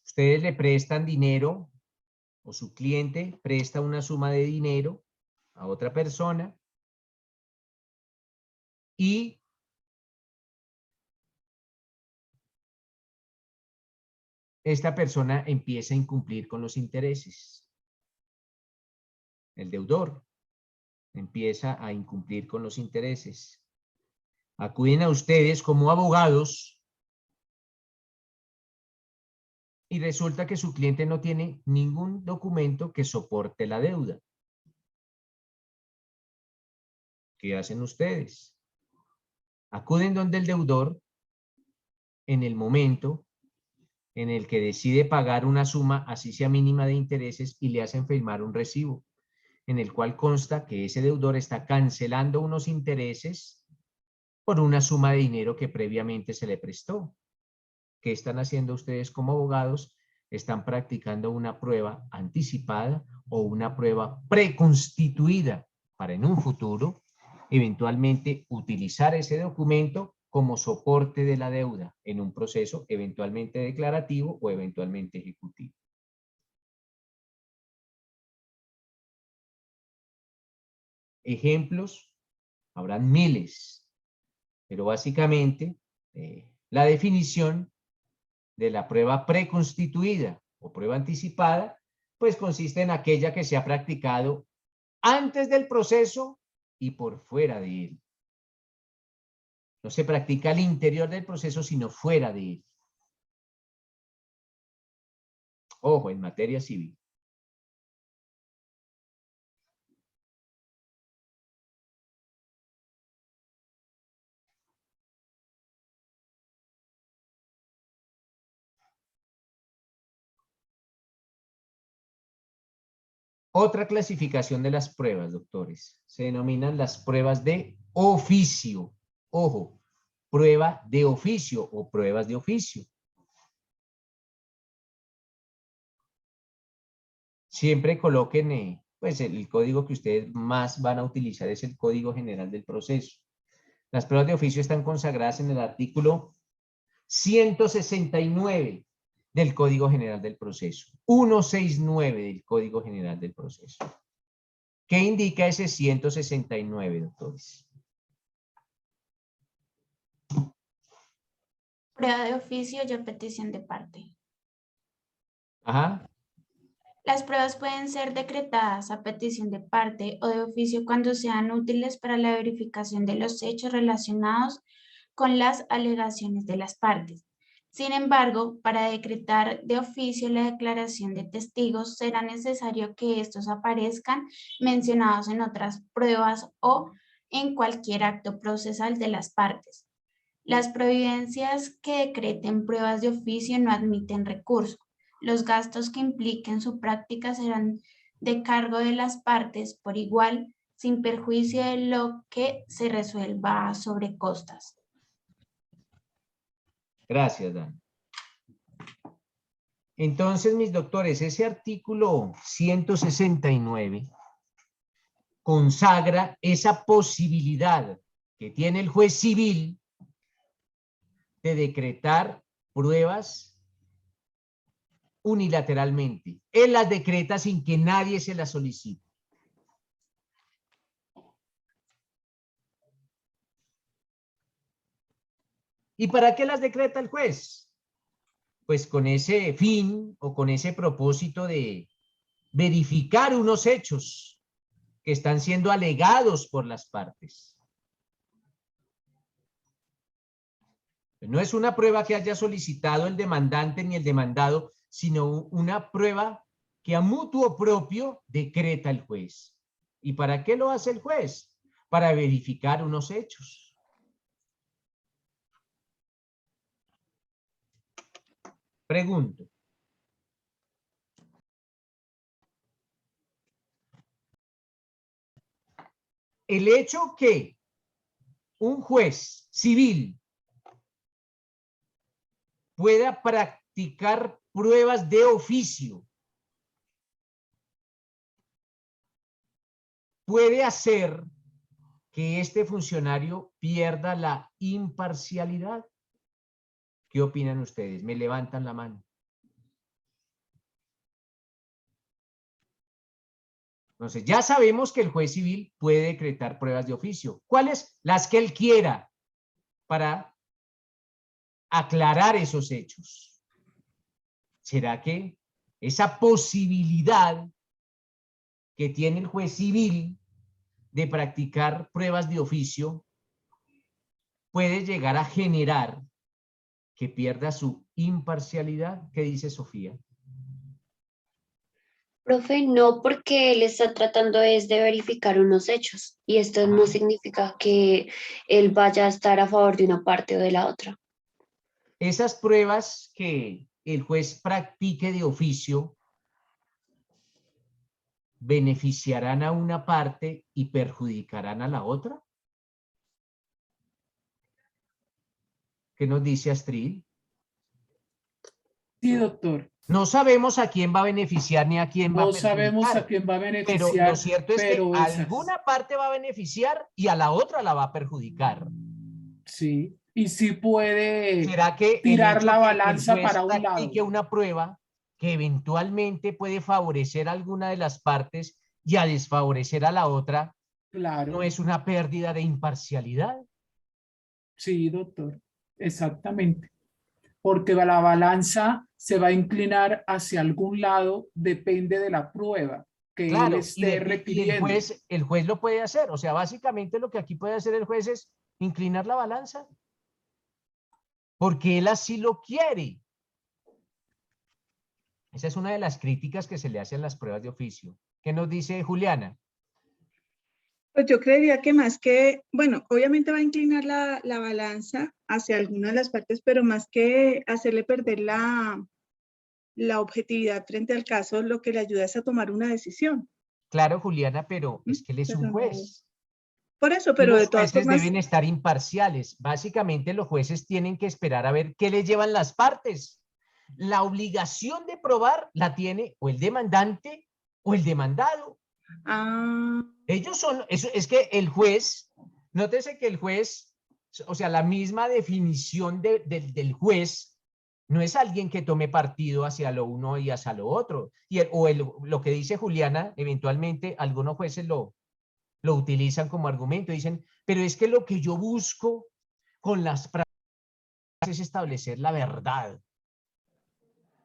Ustedes le prestan dinero o su cliente presta una suma de dinero a otra persona y esta persona empieza a incumplir con los intereses. El deudor empieza a incumplir con los intereses. Acuden a ustedes como abogados y resulta que su cliente no tiene ningún documento que soporte la deuda. ¿Qué hacen ustedes? Acuden donde el deudor en el momento en el que decide pagar una suma, así sea mínima de intereses, y le hacen firmar un recibo, en el cual consta que ese deudor está cancelando unos intereses por una suma de dinero que previamente se le prestó. ¿Qué están haciendo ustedes como abogados? Están practicando una prueba anticipada o una prueba preconstituida para en un futuro eventualmente utilizar ese documento como soporte de la deuda en un proceso eventualmente declarativo o eventualmente ejecutivo. Ejemplos, habrán miles, pero básicamente la definición de la prueba preconstituida o prueba anticipada, pues consiste en aquella que se ha practicado antes del proceso y por fuera de él. No se practica al interior del proceso, sino fuera de él. Ojo, en materia civil. Otra clasificación de las pruebas, doctores, se denominan las pruebas de oficio. Ojo, prueba de oficio o pruebas de oficio. Siempre coloquen, pues el código que ustedes más van a utilizar es el Código General del Proceso. Las pruebas de oficio están consagradas en el artículo 169 del Código General del Proceso. 169 del Código General del Proceso. ¿Qué indica ese 169, doctores? Prueba de oficio y a petición de parte. Ajá. Las pruebas pueden ser decretadas a petición de parte o de oficio cuando sean útiles para la verificación de los hechos relacionados con las alegaciones de las partes. Sin embargo, para decretar de oficio la declaración de testigos, será necesario que estos aparezcan mencionados en otras pruebas o en cualquier acto procesal de las partes. Las providencias que decreten pruebas de oficio no admiten recurso. Los gastos que impliquen su práctica serán de cargo de las partes por igual, sin perjuicio de lo que se resuelva sobre costas. Gracias, Dan. Entonces, mis doctores, ese artículo 169 consagra esa posibilidad que tiene el juez civil de decretar pruebas unilateralmente. Él las decreta sin que nadie se las solicite. ¿Y para qué las decreta el juez? Pues con ese fin o con ese propósito de verificar unos hechos que están siendo alegados por las partes. No es una prueba que haya solicitado el demandante ni el demandado, sino una prueba que a mutuo propio decreta el juez. ¿Y para qué lo hace el juez? Para verificar unos hechos. Pregunto. El hecho que un juez civil pueda practicar pruebas de oficio puede hacer que este funcionario pierda la imparcialidad. ¿Qué opinan ustedes? Me levantan la mano. Entonces, ya sabemos que el juez civil puede decretar pruebas de oficio. ¿Cuáles? Las que él quiera para aclarar esos hechos. ¿Será que esa posibilidad que tiene el juez civil de practicar pruebas de oficio puede llegar a generar que pierda su imparcialidad? ¿Qué dice Sofía? Profe, no, porque él está tratando es de verificar unos hechos y esto no significa que él vaya a estar a favor de una parte o de la otra. Esas pruebas que el juez practique de oficio beneficiarán a una parte y perjudicarán a la otra. ¿Qué nos dice Astrid? Sí, doctor. No sabemos a quién va a beneficiar ni a quién va a No perjudicar. sabemos a quién va a Pero beneficiar, lo cierto es que pero a esas. alguna parte va a beneficiar y a la otra la va a perjudicar. Sí, y sí puede ¿Será que el tirar hecho la que balanza el juez para un lado? practique una prueba que eventualmente puede favorecer a alguna de las partes y a desfavorecer a la otra, Claro. no es una pérdida de imparcialidad? Sí, doctor, exactamente. Porque la balanza se va a inclinar hacia algún lado, depende de la prueba que él Claro, esté requiriendo. y el juez lo puede hacer. O sea, básicamente lo que aquí puede hacer el juez es inclinar la balanza. Porque él así lo quiere. Esa es una de las críticas que se le hacen a las pruebas de oficio. ¿Qué nos dice Juliana? Pues yo creería que más que, bueno, obviamente va a inclinar la balanza hacia alguna de las partes, pero más que hacerle perder la objetividad frente al caso, lo que le ayuda es a tomar una decisión. Claro, Juliana, pero es que él es un Pero no- juez. Por eso, Y pero de los todas jueces formas, deben estar imparciales. Básicamente los jueces tienen que esperar a ver qué le llevan las partes. La obligación de probar la tiene o el demandante o el demandado. Ellos son, es que el juez, nótese que el juez, o sea, la misma definición del juez no es alguien que tome partido hacia lo uno y hacia lo otro. Lo que dice Juliana, eventualmente algunos jueces lo utilizan como argumento. Dicen, pero es que lo que yo busco con las prácticas es establecer la verdad.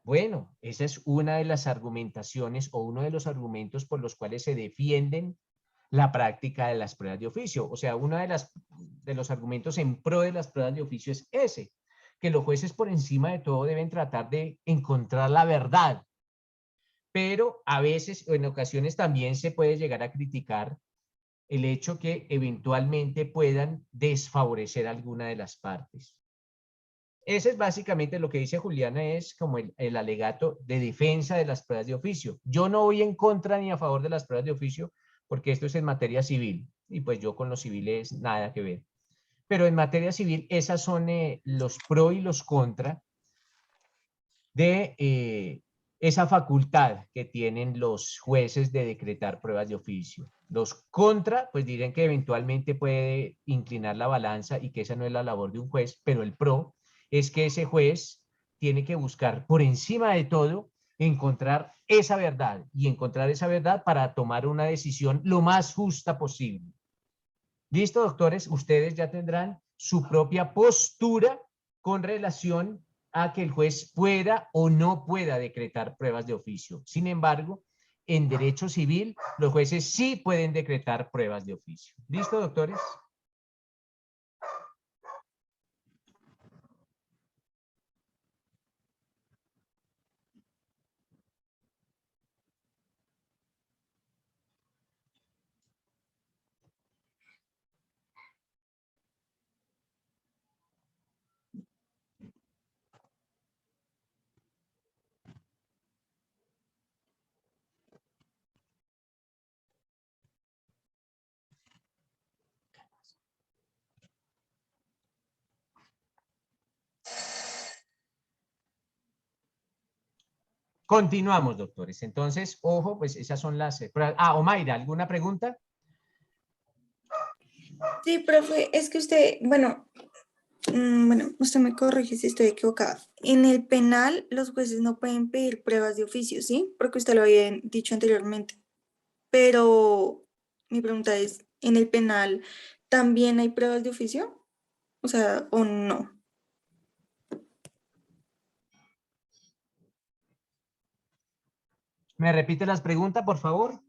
Bueno, esa es una de las argumentaciones o uno de los argumentos por los cuales se defienden la práctica de las pruebas de oficio. O sea, uno de los argumentos en pro de las pruebas de oficio es ese, que los jueces por encima de todo deben tratar de encontrar la verdad. Pero a veces, o en ocasiones también se puede llegar a criticar el hecho que eventualmente puedan desfavorecer a alguna de las partes. Ese es básicamente lo que dice Juliana, es como el alegato de defensa de las pruebas de oficio. Yo no voy en contra ni a favor de las pruebas de oficio, porque esto es en materia civil, y pues yo con los civiles nada que ver. Pero en materia civil, esas son los pro y los contra de esa facultad que tienen los jueces de decretar pruebas de oficio. Los contra, pues dirán que eventualmente puede inclinar la balanza y que esa no es la labor de un juez, pero el pro es que ese juez tiene que buscar por encima de todo encontrar esa verdad y encontrar esa verdad para tomar una decisión lo más justa posible. ¿Listo, doctores? Ustedes ya tendrán su propia postura con relación a que el juez pueda o no pueda decretar pruebas de oficio. Sin embargo, en derecho civil, los jueces sí pueden decretar pruebas de oficio. ¿Listo, doctores? Continuamos, doctores. Entonces, ojo, pues esas son las pruebas. Ah, Omaira, ¿alguna pregunta? Sí, profe, es que usted, bueno, usted me corrige si estoy equivocada. En el penal, los jueces no pueden pedir pruebas de oficio, ¿sí? Porque usted lo había dicho anteriormente. Pero mi pregunta es, ¿en el penal también hay pruebas de oficio? O sea, ¿o no? ¿Me repite las preguntas, por favor?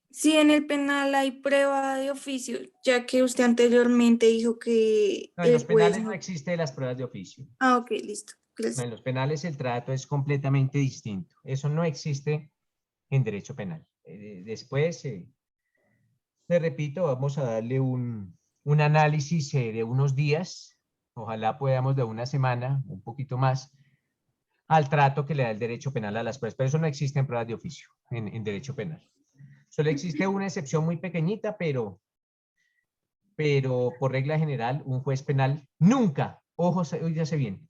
Sí, en el penal hay prueba de oficio, ya que usted anteriormente dijo que No, en el los juez penales no no... existen las pruebas de oficio. Ah, ok, listo. No, Gracias. en los penales el trato es completamente distinto. Eso no existe en derecho penal. Después, te repito, vamos a darle un análisis de unos días, ojalá podamos de una semana, un poquito más, al trato que le da el derecho penal a las pruebas. Pero eso no existe en pruebas de oficio, en derecho penal. Solo existe una excepción muy pequeñita, pero por regla general, un juez penal nunca, ojo, oígase bien,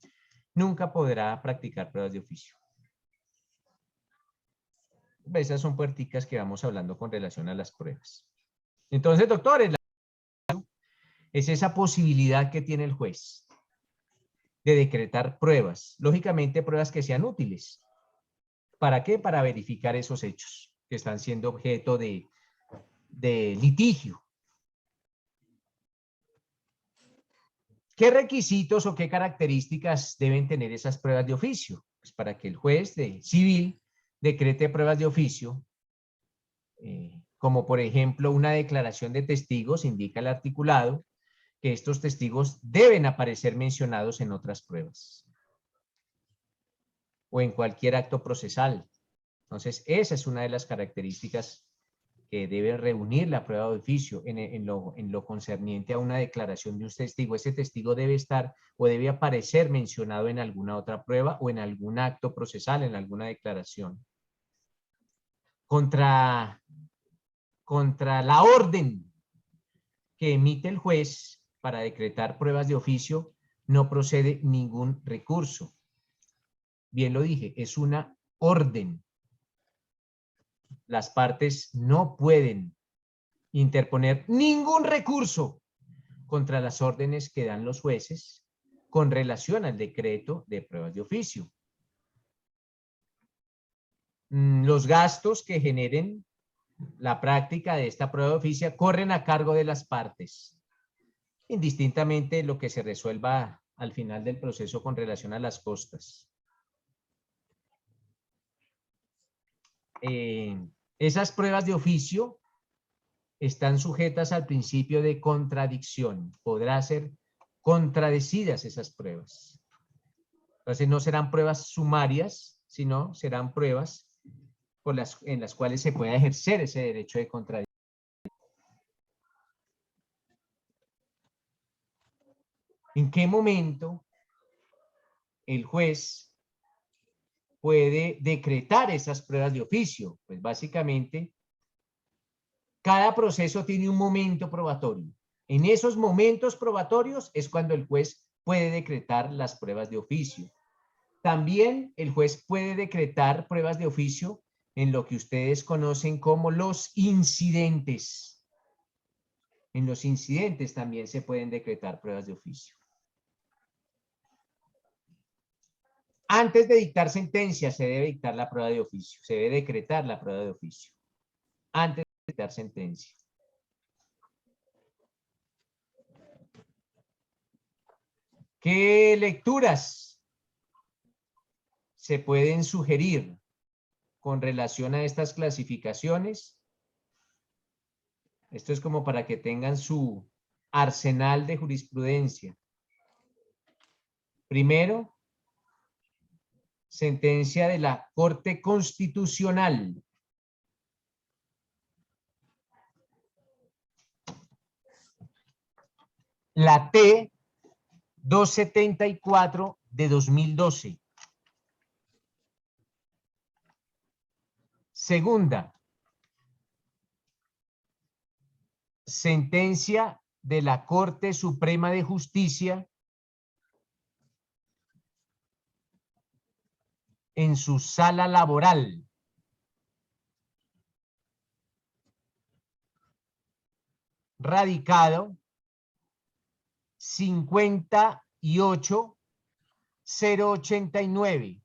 nunca podrá practicar pruebas de oficio. Esas son puerticas que vamos hablando con relación a las pruebas. Entonces, doctores, es esa posibilidad que tiene el juez de decretar pruebas, lógicamente pruebas que sean útiles. ¿Para qué? Para verificar esos hechos que están siendo objeto de litigio. ¿Qué requisitos o qué características deben tener esas pruebas de oficio? Pues para que el juez de civil decrete pruebas de oficio, como por ejemplo una declaración de testigos, indica el articulado, que estos testigos deben aparecer mencionados en otras pruebas o en cualquier acto procesal. Entonces, esa es una de las características que debe reunir la prueba de oficio en lo concerniente a una declaración de un testigo. Ese testigo debe estar o debe aparecer mencionado en alguna otra prueba o en algún acto procesal, en alguna declaración. Contra la orden que emite el juez para decretar pruebas de oficio, no procede ningún recurso. Bien lo dije, es una orden. Las partes no pueden interponer ningún recurso contra las órdenes que dan los jueces con relación al decreto de pruebas de oficio. Los gastos que generen la práctica de esta prueba de oficio corren a cargo de las partes, indistintamente lo que se resuelva al final del proceso con relación a las costas. Esas pruebas de oficio están sujetas al principio de contradicción. Podrá ser contradecidas esas pruebas. Entonces no serán pruebas sumarias, sino serán pruebas en las cuales se pueda ejercer ese derecho de contradicción. ¿En qué momento el juez puede decretar esas pruebas de oficio? Pues básicamente, cada proceso tiene un momento probatorio. En esos momentos probatorios es cuando el juez puede decretar las pruebas de oficio. También el juez puede decretar pruebas de oficio en lo que ustedes conocen como los incidentes. En los incidentes también se pueden decretar pruebas de oficio. Antes de dictar sentencia se debe dictar la prueba de oficio, se debe decretar la prueba de oficio. Antes de dictar sentencia. ¿Qué lecturas se pueden sugerir con relación a estas clasificaciones? Esto es como para que tengan su arsenal de jurisprudencia. Primero, sentencia de la Corte Constitucional. La T 274 de 2012. Segunda, sentencia de la Corte Suprema de Justicia en su sala laboral. Radicado 58089.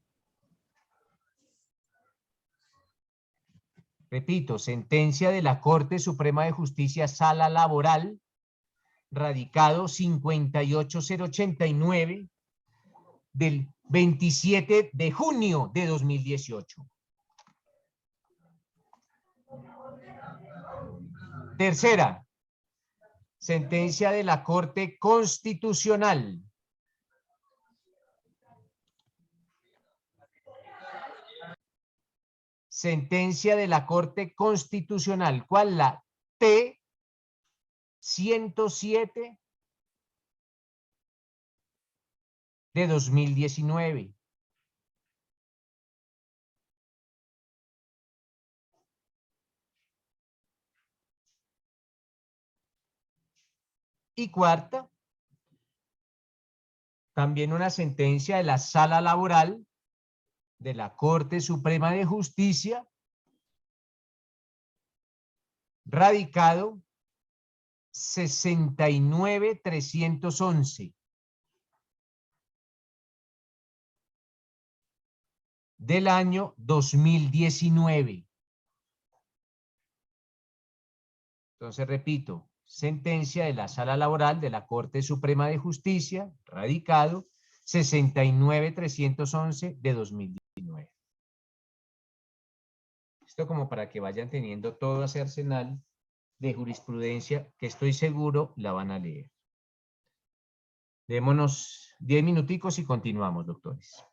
Repito, sentencia de la Corte Suprema de Justicia, sala laboral, radicado 58089 del 27 de junio de 2018. Tercera, sentencia de la Corte Constitucional. Sentencia de la Corte Constitucional. ¿Cuál? La T 107 de 2019. Y cuarta, también una sentencia de la Sala Laboral de la Corte Suprema de Justicia, radicado 69311 del año 2019. Entonces, repito, sentencia de la Sala Laboral de la Corte Suprema de Justicia, radicado 69311 de 2019. Esto como para que vayan teniendo todo ese arsenal de jurisprudencia que estoy seguro la van a leer. Démonos 10 minuticos y continuamos, doctores.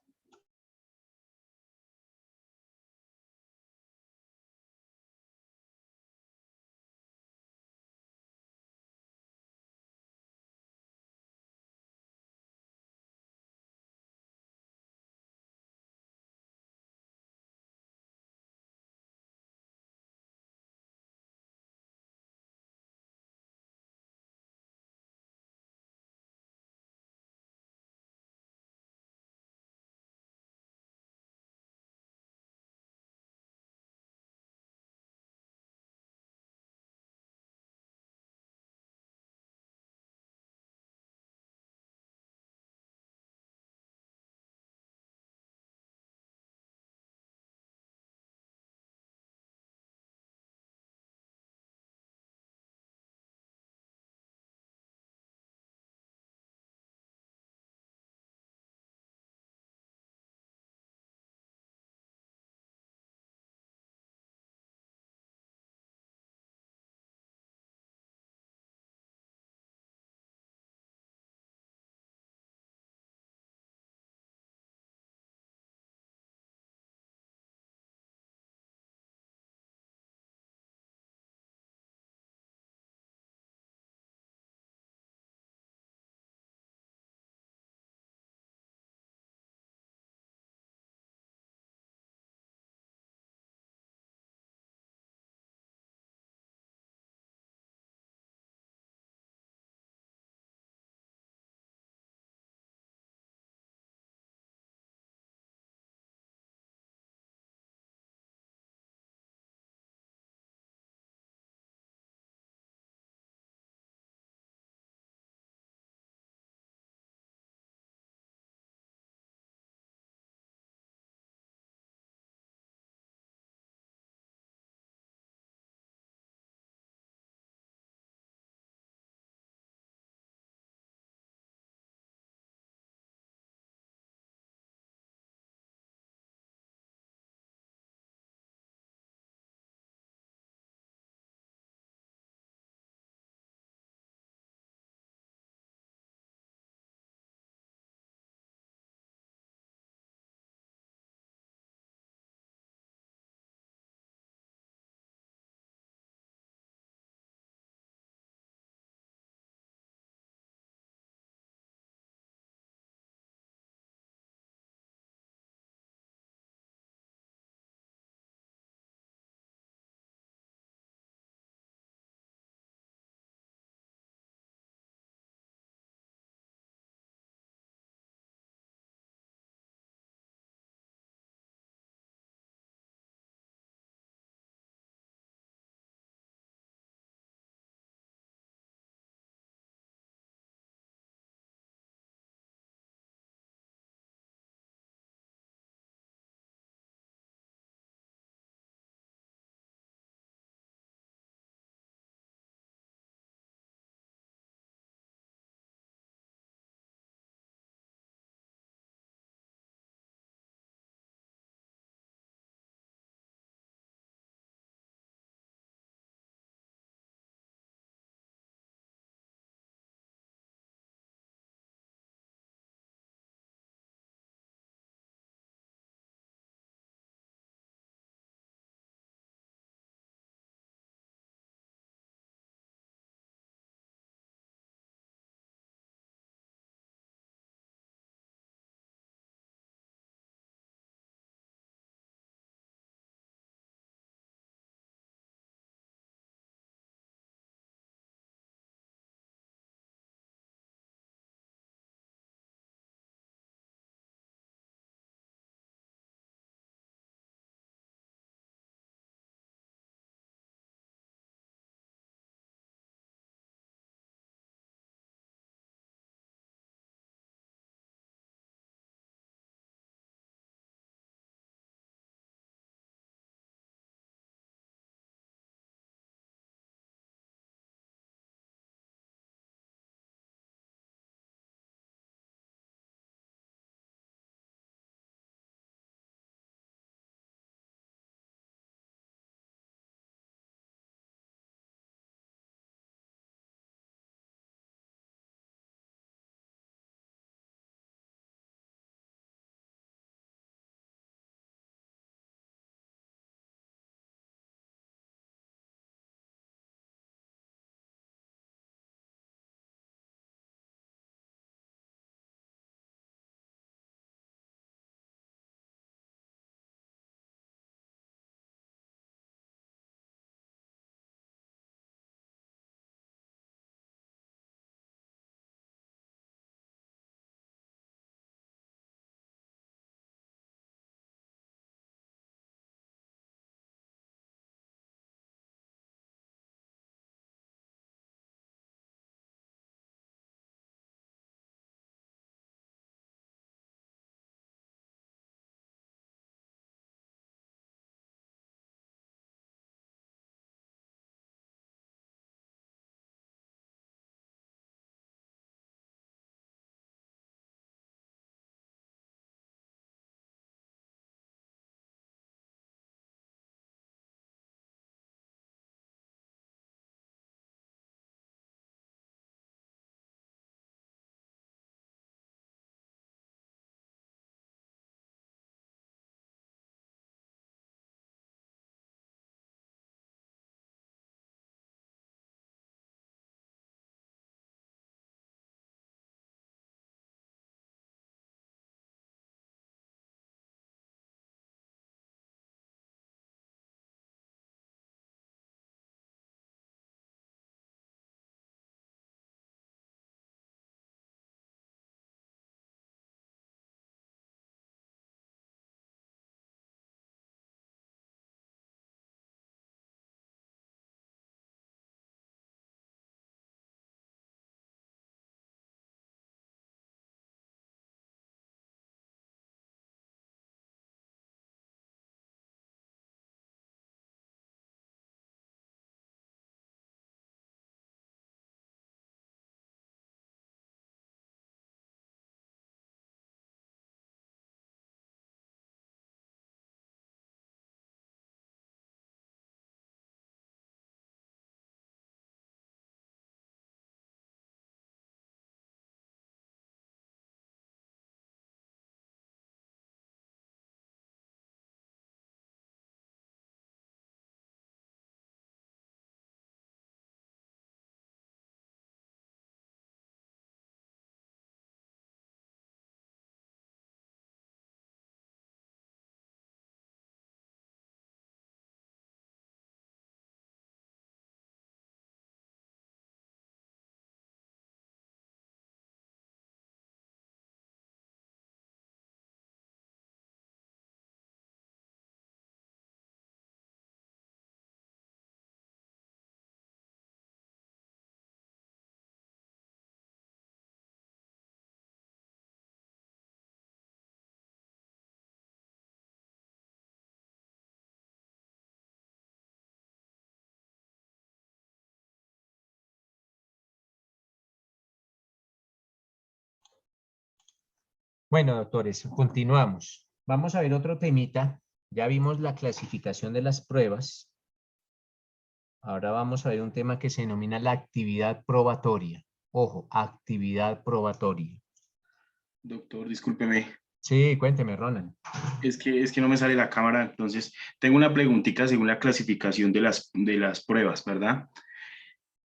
Bueno, doctores, continuamos. Vamos a ver otro temita. Ya vimos la clasificación de las pruebas. Ahora vamos a ver un tema que se denomina la actividad probatoria. Ojo, actividad probatoria. Doctor, discúlpeme. Sí, cuénteme, Ronald. Es que no me sale la cámara, entonces tengo una preguntita según la clasificación de las pruebas, ¿verdad?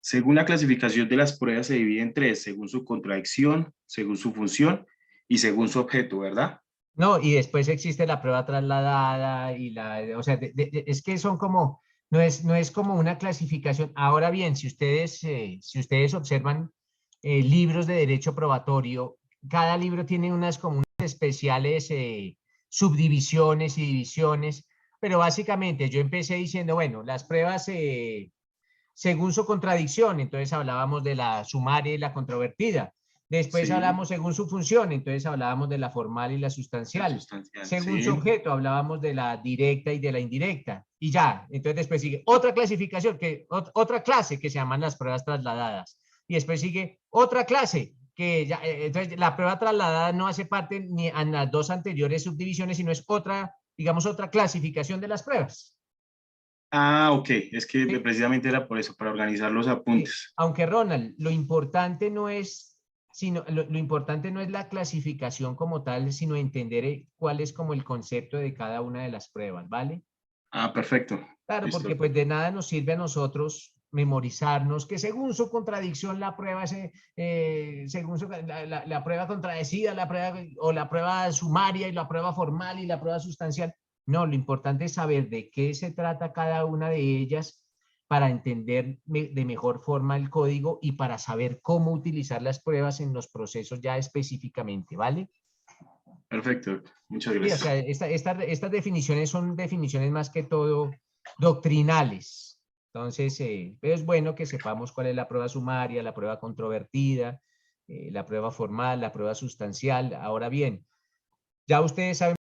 Según la clasificación de las pruebas se divide en tres, según su contradicción, según su función y según su objeto, ¿verdad? No, y después existe la prueba trasladada y o sea, es que son como, no es como una clasificación. Ahora bien, si ustedes observan libros de derecho probatorio, cada libro tiene unas como unas especiales subdivisiones y divisiones, pero básicamente yo empecé diciendo, bueno, las pruebas según su contradicción, entonces hablábamos de la sumaria y la controvertida. Después Sí. hablamos según su función, entonces hablábamos de la formal y la sustancial. Según sí. su objeto hablábamos de la directa y de la indirecta. Y ya, entonces después sigue otra clasificación, otra clase que se llaman las pruebas trasladadas. Y después sigue otra clase que ya, entonces la prueba trasladada no hace parte ni en las dos anteriores subdivisiones, sino es otra, digamos, otra clasificación de las pruebas. Ah, ok, es que Sí. precisamente era por eso, para organizar los apuntes. Aunque Ronald, lo importante no es, lo importante no es la clasificación como tal, sino entender cuál es como el concepto de cada una de las pruebas, ¿vale? Ah, perfecto. Claro, Listo. porque pues de nada nos sirve a nosotros memorizarnos que según su contradicción la prueba según la prueba contradecida, o la prueba sumaria y la prueba formal y la prueba sustancial. No, lo importante es saber de qué se trata cada una de ellas para entender de mejor forma el código y para saber cómo utilizar las pruebas en los procesos ya específicamente, ¿vale? Perfecto, muchas Sí, o gracias. sea, estas definiciones son definiciones más que todo doctrinales. Entonces, es bueno que sepamos cuál es la prueba sumaria, la prueba controvertida, la prueba formal, la prueba sustancial. Ahora bien, ya ustedes saben que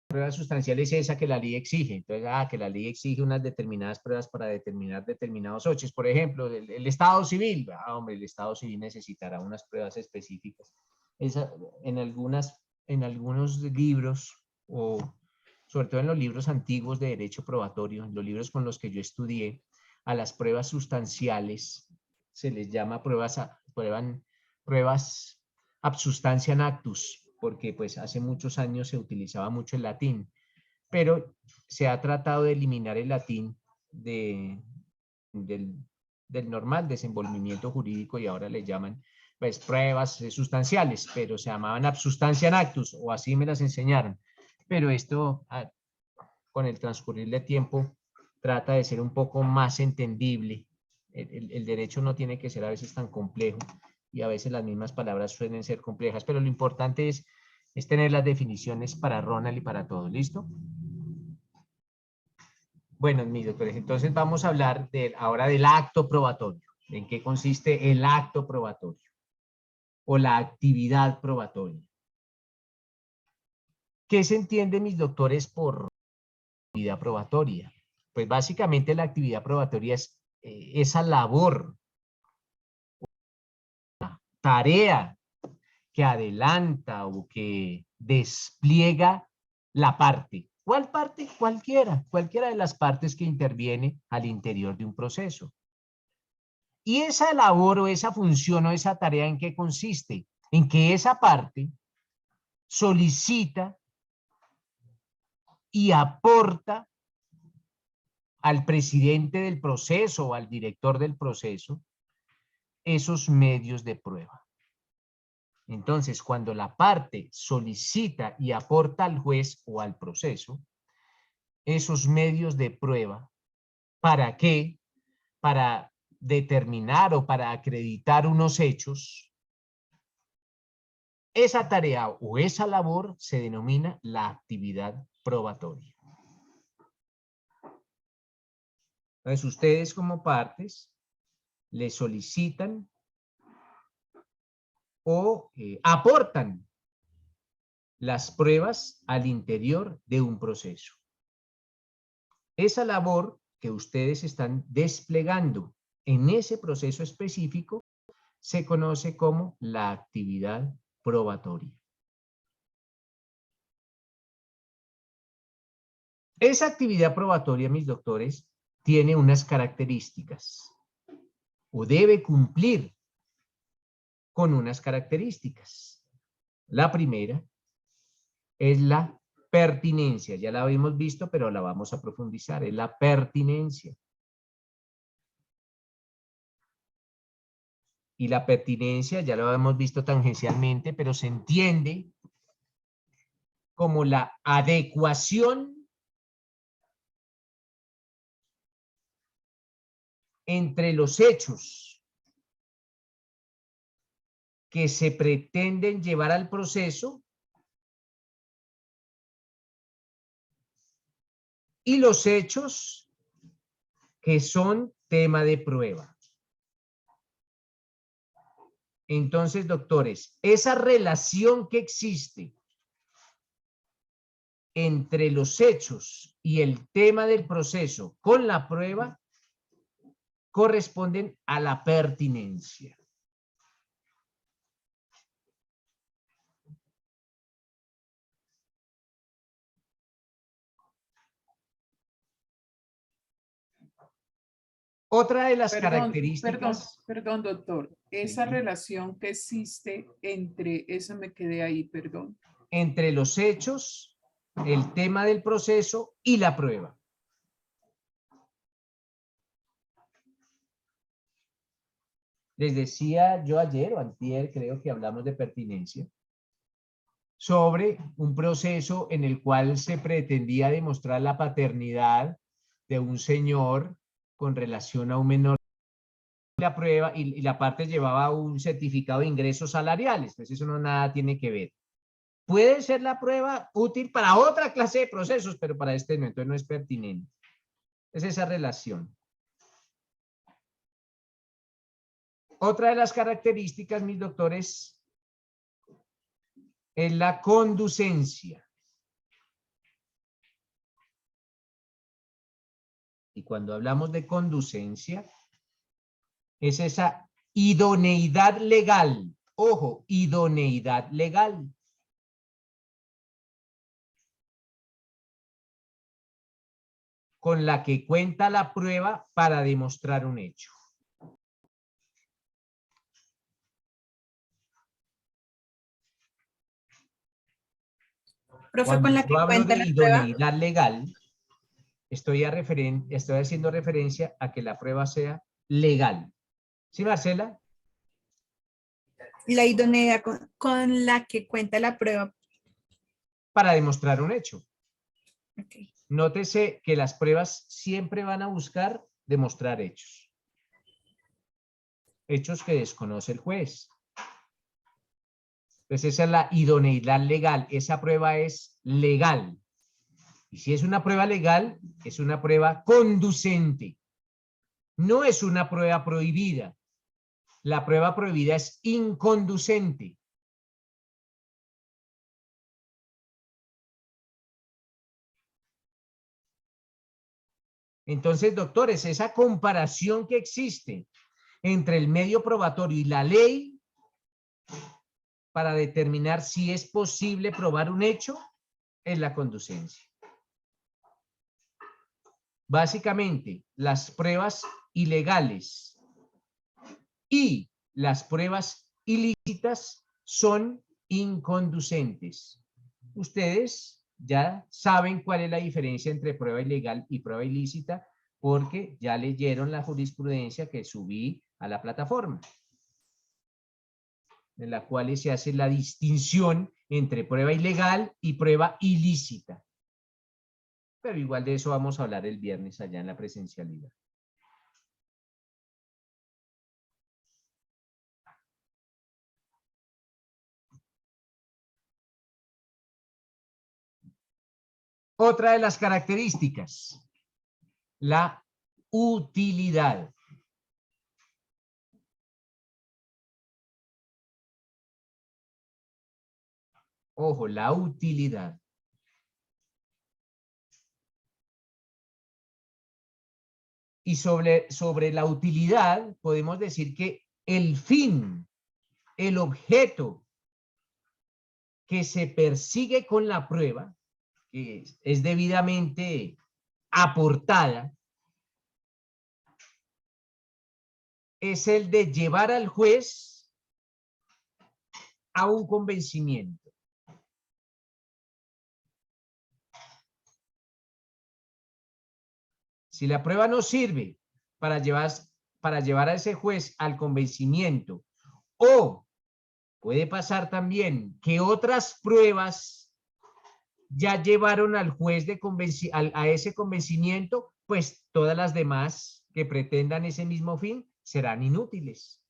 la prueba sustancial es esa que la ley exige. Entonces, que la ley exige unas determinadas pruebas para determinar determinados hechos. Por ejemplo, el estado civil. Hombre, el estado civil necesitará unas pruebas específicas. En algunos libros, o sobre todo en los libros antiguos de derecho probatorio, en los libros con los que yo estudié, a las pruebas sustanciales se les llama pruebas ab substantiam actus, porque pues hace muchos años se utilizaba mucho el latín, pero se ha tratado de eliminar el latín del normal desenvolvimiento jurídico y ahora le llaman pues pruebas sustanciales, pero se llamaban ab substantiam actus, o así me las enseñaron. Pero esto, con el transcurrir del tiempo, trata de ser un poco más entendible. El derecho no tiene que ser a veces tan complejo y a veces las mismas palabras suelen ser complejas, pero lo importante es tener las definiciones para Ronald y para todos. ¿Listo? Bueno, mis doctores, entonces vamos a hablar ahora del acto probatorio. ¿En qué consiste el acto probatorio? O la actividad probatoria. ¿Qué se entiende, mis doctores, por actividad probatoria? Pues básicamente la actividad probatoria es esa labor, tarea que adelanta o que despliega la parte. ¿Cuál parte? Cualquiera de las partes que interviene al interior de un proceso. Y esa labor o esa función o esa tarea, ¿en qué consiste? En que esa parte solicita y aporta al presidente del proceso o al director del proceso esos medios de prueba. Entonces, cuando la parte solicita y aporta al juez o al proceso esos medios de prueba, ¿para qué? Para determinar o para acreditar unos hechos, esa tarea o esa labor se denomina la actividad probatoria. Entonces, ustedes como partes le solicitan o aportan las pruebas al interior de un proceso. Esa labor que ustedes están desplegando en ese proceso específico se conoce como la actividad probatoria. Esa actividad probatoria, mis doctores, tiene unas características o debe cumplir con unas características. La primera es la pertinencia. Ya la habíamos visto, pero la vamos a profundizar. Es la pertinencia. Y la pertinencia, ya lo hemos visto tangencialmente, pero se entiende como la adecuación entre los hechos que se pretenden llevar al proceso y los hechos que son tema de prueba. Entonces, doctores, esa relación que existe entre los hechos y el tema del proceso con la prueba corresponden a la pertinencia. Otra de las características... Perdón, doctor. Esa relación que existe entre, eso me quedé ahí, perdón. Entre los hechos, el tema del proceso y la prueba. Les decía yo ayer o antier, creo que hablamos de pertinencia, sobre un proceso en el cual se pretendía demostrar la paternidad de un señor con relación a un menor. La prueba y la parte llevaba un certificado de ingresos salariales, pues eso no nada tiene que ver. Puede ser la prueba útil para otra clase de procesos, pero para este no, entonces no es pertinente. Es esa relación. Otra de las características, mis doctores, es la conducencia. Y cuando hablamos de conducencia, es esa idoneidad legal. Ojo, idoneidad legal. Con la que cuenta la prueba para demostrar un hecho. Profe, Cuando con la yo que hablo cuenta de la prueba. idoneidad legal, estoy haciendo referencia a que la prueba sea legal. ¿Sí, Marcela? La idoneidad con la que cuenta la prueba. Para demostrar un hecho. Okay. Nótese que las pruebas siempre van a buscar demostrar hechos. Hechos que desconoce el juez. Entonces esa es la idoneidad legal. Esa prueba es legal. Y si es una prueba legal, es una prueba conducente. No es una prueba prohibida. La prueba prohibida es inconducente. Entonces, doctores, esa comparación que existe entre el medio probatorio y la ley para determinar si es posible probar un hecho es la conducencia. Básicamente, las pruebas ilegales y las pruebas ilícitas son inconducentes. Ustedes ya saben cuál es la diferencia entre prueba ilegal y prueba ilícita porque ya leyeron la jurisprudencia que subí a la plataforma, en la cual se hace la distinción entre prueba ilegal y prueba ilícita. Pero igual de eso vamos a hablar el viernes allá en la presencialidad. Otra de las características, la utilidad. Ojo, la utilidad. Y sobre la utilidad podemos decir que el fin, el objeto que se persigue con la prueba, que es debidamente aportada, es el de llevar al juez a un convencimiento. Si la prueba no sirve para llevar a ese juez al convencimiento, o puede pasar también que otras pruebas ya llevaron al juez a ese convencimiento, pues todas las demás que pretendan ese mismo fin serán inútiles.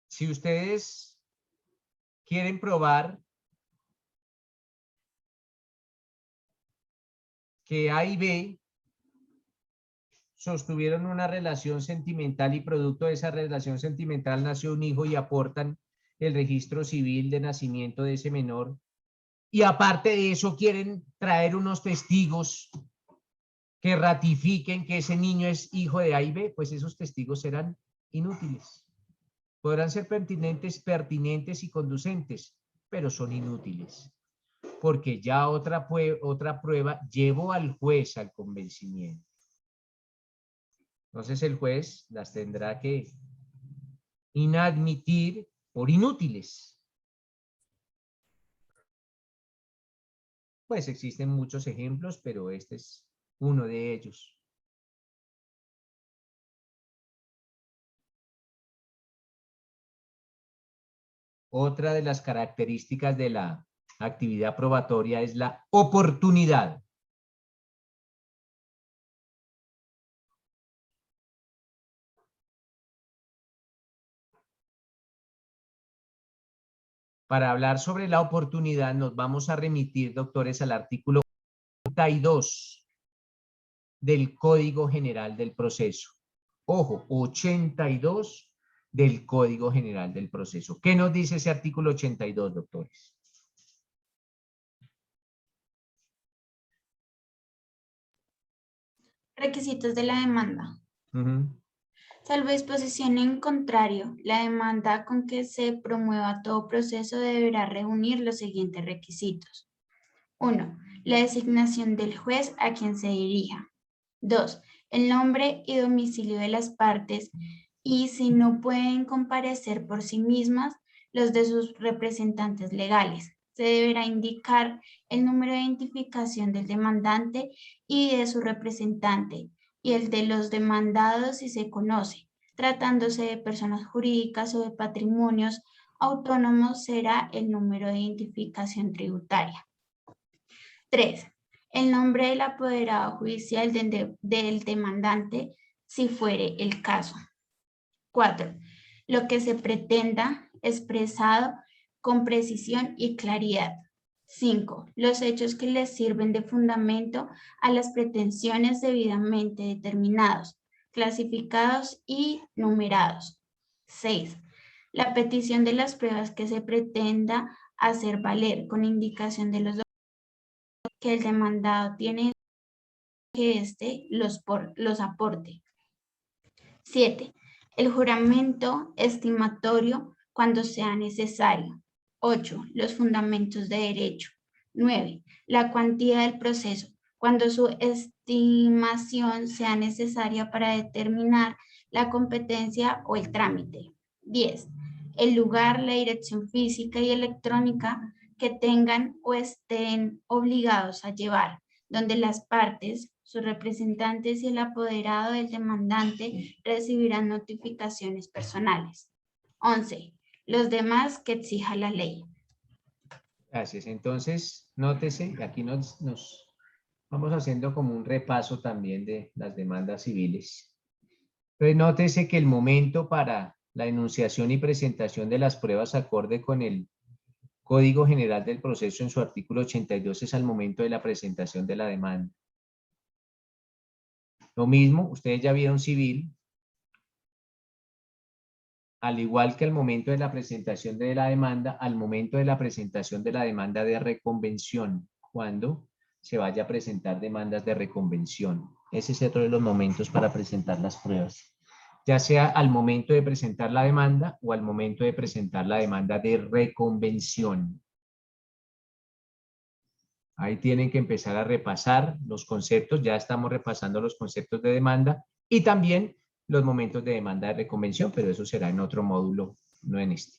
Si ustedes quieren probar que A y B sostuvieron una relación sentimental y producto de esa relación sentimental nació un hijo y aportan el registro civil de nacimiento de ese menor, y aparte de eso quieren traer unos testigos que ratifiquen que ese niño es hijo de A y B, pues esos testigos serán inútiles. Podrán ser pertinentes y conducentes, pero son inútiles, porque ya otra prueba llevó al juez al convencimiento. Entonces el juez las tendrá que inadmitir por inútiles. Pues existen muchos ejemplos, pero este es uno de ellos. Otra de las características de la actividad probatoria es la oportunidad. Para hablar sobre la oportunidad nos vamos a remitir, doctores, al artículo 82 del Código General del Proceso. Ojo, 82 del Código General del Proceso. ¿Qué nos dice ese artículo 82, doctores? Requisitos de la demanda. Salvo disposición en contrario, la demanda con que se promueva todo proceso deberá reunir los siguientes requisitos. 1. La designación del juez a quien se dirija. 2. El nombre y domicilio de las partes y, si no pueden comparecer por sí mismas, los de sus representantes legales. Se deberá indicar el número de identificación del demandante y de su representante y el de los demandados si se conoce. Tratándose de personas jurídicas o de patrimonios autónomos, será el número de identificación tributaria. 3. El nombre del apoderado judicial del demandante, si fuere el caso. 4. Lo que se pretenda expresado con precisión y claridad. 5. Los hechos que les sirven de fundamento a las pretensiones debidamente determinados, clasificados y numerados. 6. La petición de las pruebas que se pretenda hacer valer con indicación de los que el demandado tiene que éste los aporte. 7. El juramento estimatorio cuando sea necesario. 8. Los fundamentos de derecho. 9. La cuantía del proceso cuando su estimación sea necesaria para determinar la competencia o el trámite. 10. El lugar, la dirección física y electrónica que tengan o estén obligados a llevar, donde las partes, sus representantes y el apoderado del demandante recibirán notificaciones personales. 11. Los demás que exija la ley. Gracias. Entonces, nótese, aquí nos vamos haciendo como un repaso también de las demandas civiles. Entonces, nótese que el momento para la enunciación y presentación de las pruebas acorde con el Código General del Proceso en su artículo 82 es al momento de la presentación de la demanda. Lo mismo, ustedes ya vieron civil. al igual que al momento de la presentación de la demanda, al momento de la presentación de la demanda de reconvención, cuando se vaya a presentar demandas de reconvención. Ese es otro de los momentos para presentar las pruebas, ya sea al momento de presentar la demanda o al momento de presentar la demanda de reconvención. Ahí tienen que empezar a repasar los conceptos, ya estamos repasando los conceptos de demanda y también los momentos de demanda de reconvención, pero eso será en otro módulo, no en este.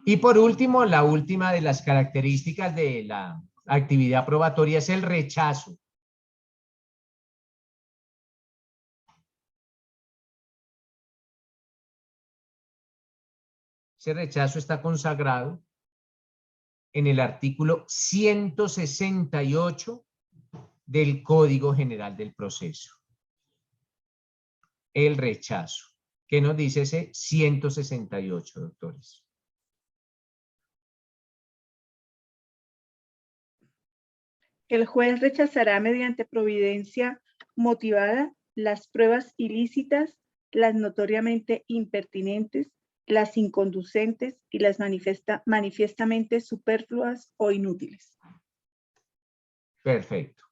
Y por último, la última de las características de la actividad probatoria es el rechazo. Ese rechazo está consagrado en el artículo 168 del Código General del Proceso. El rechazo. ¿Qué nos dice ese 168, doctores? El juez rechazará mediante providencia motivada las pruebas ilícitas, las notoriamente impertinentes, las inconducentes y las manifiestamente superfluas o inútiles. Perfecto.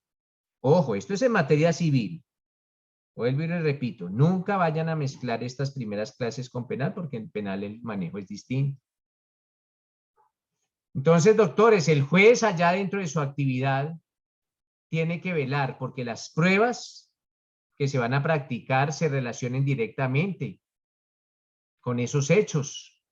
Ojo, esto es en materia civil. Vuelvo y les repito, nunca vayan a mezclar estas primeras clases con penal porque en penal el manejo es distinto. Entonces, doctores, el juez allá dentro de su actividad tiene que velar porque las pruebas que se van a practicar se relacionen directamente con esos hechos.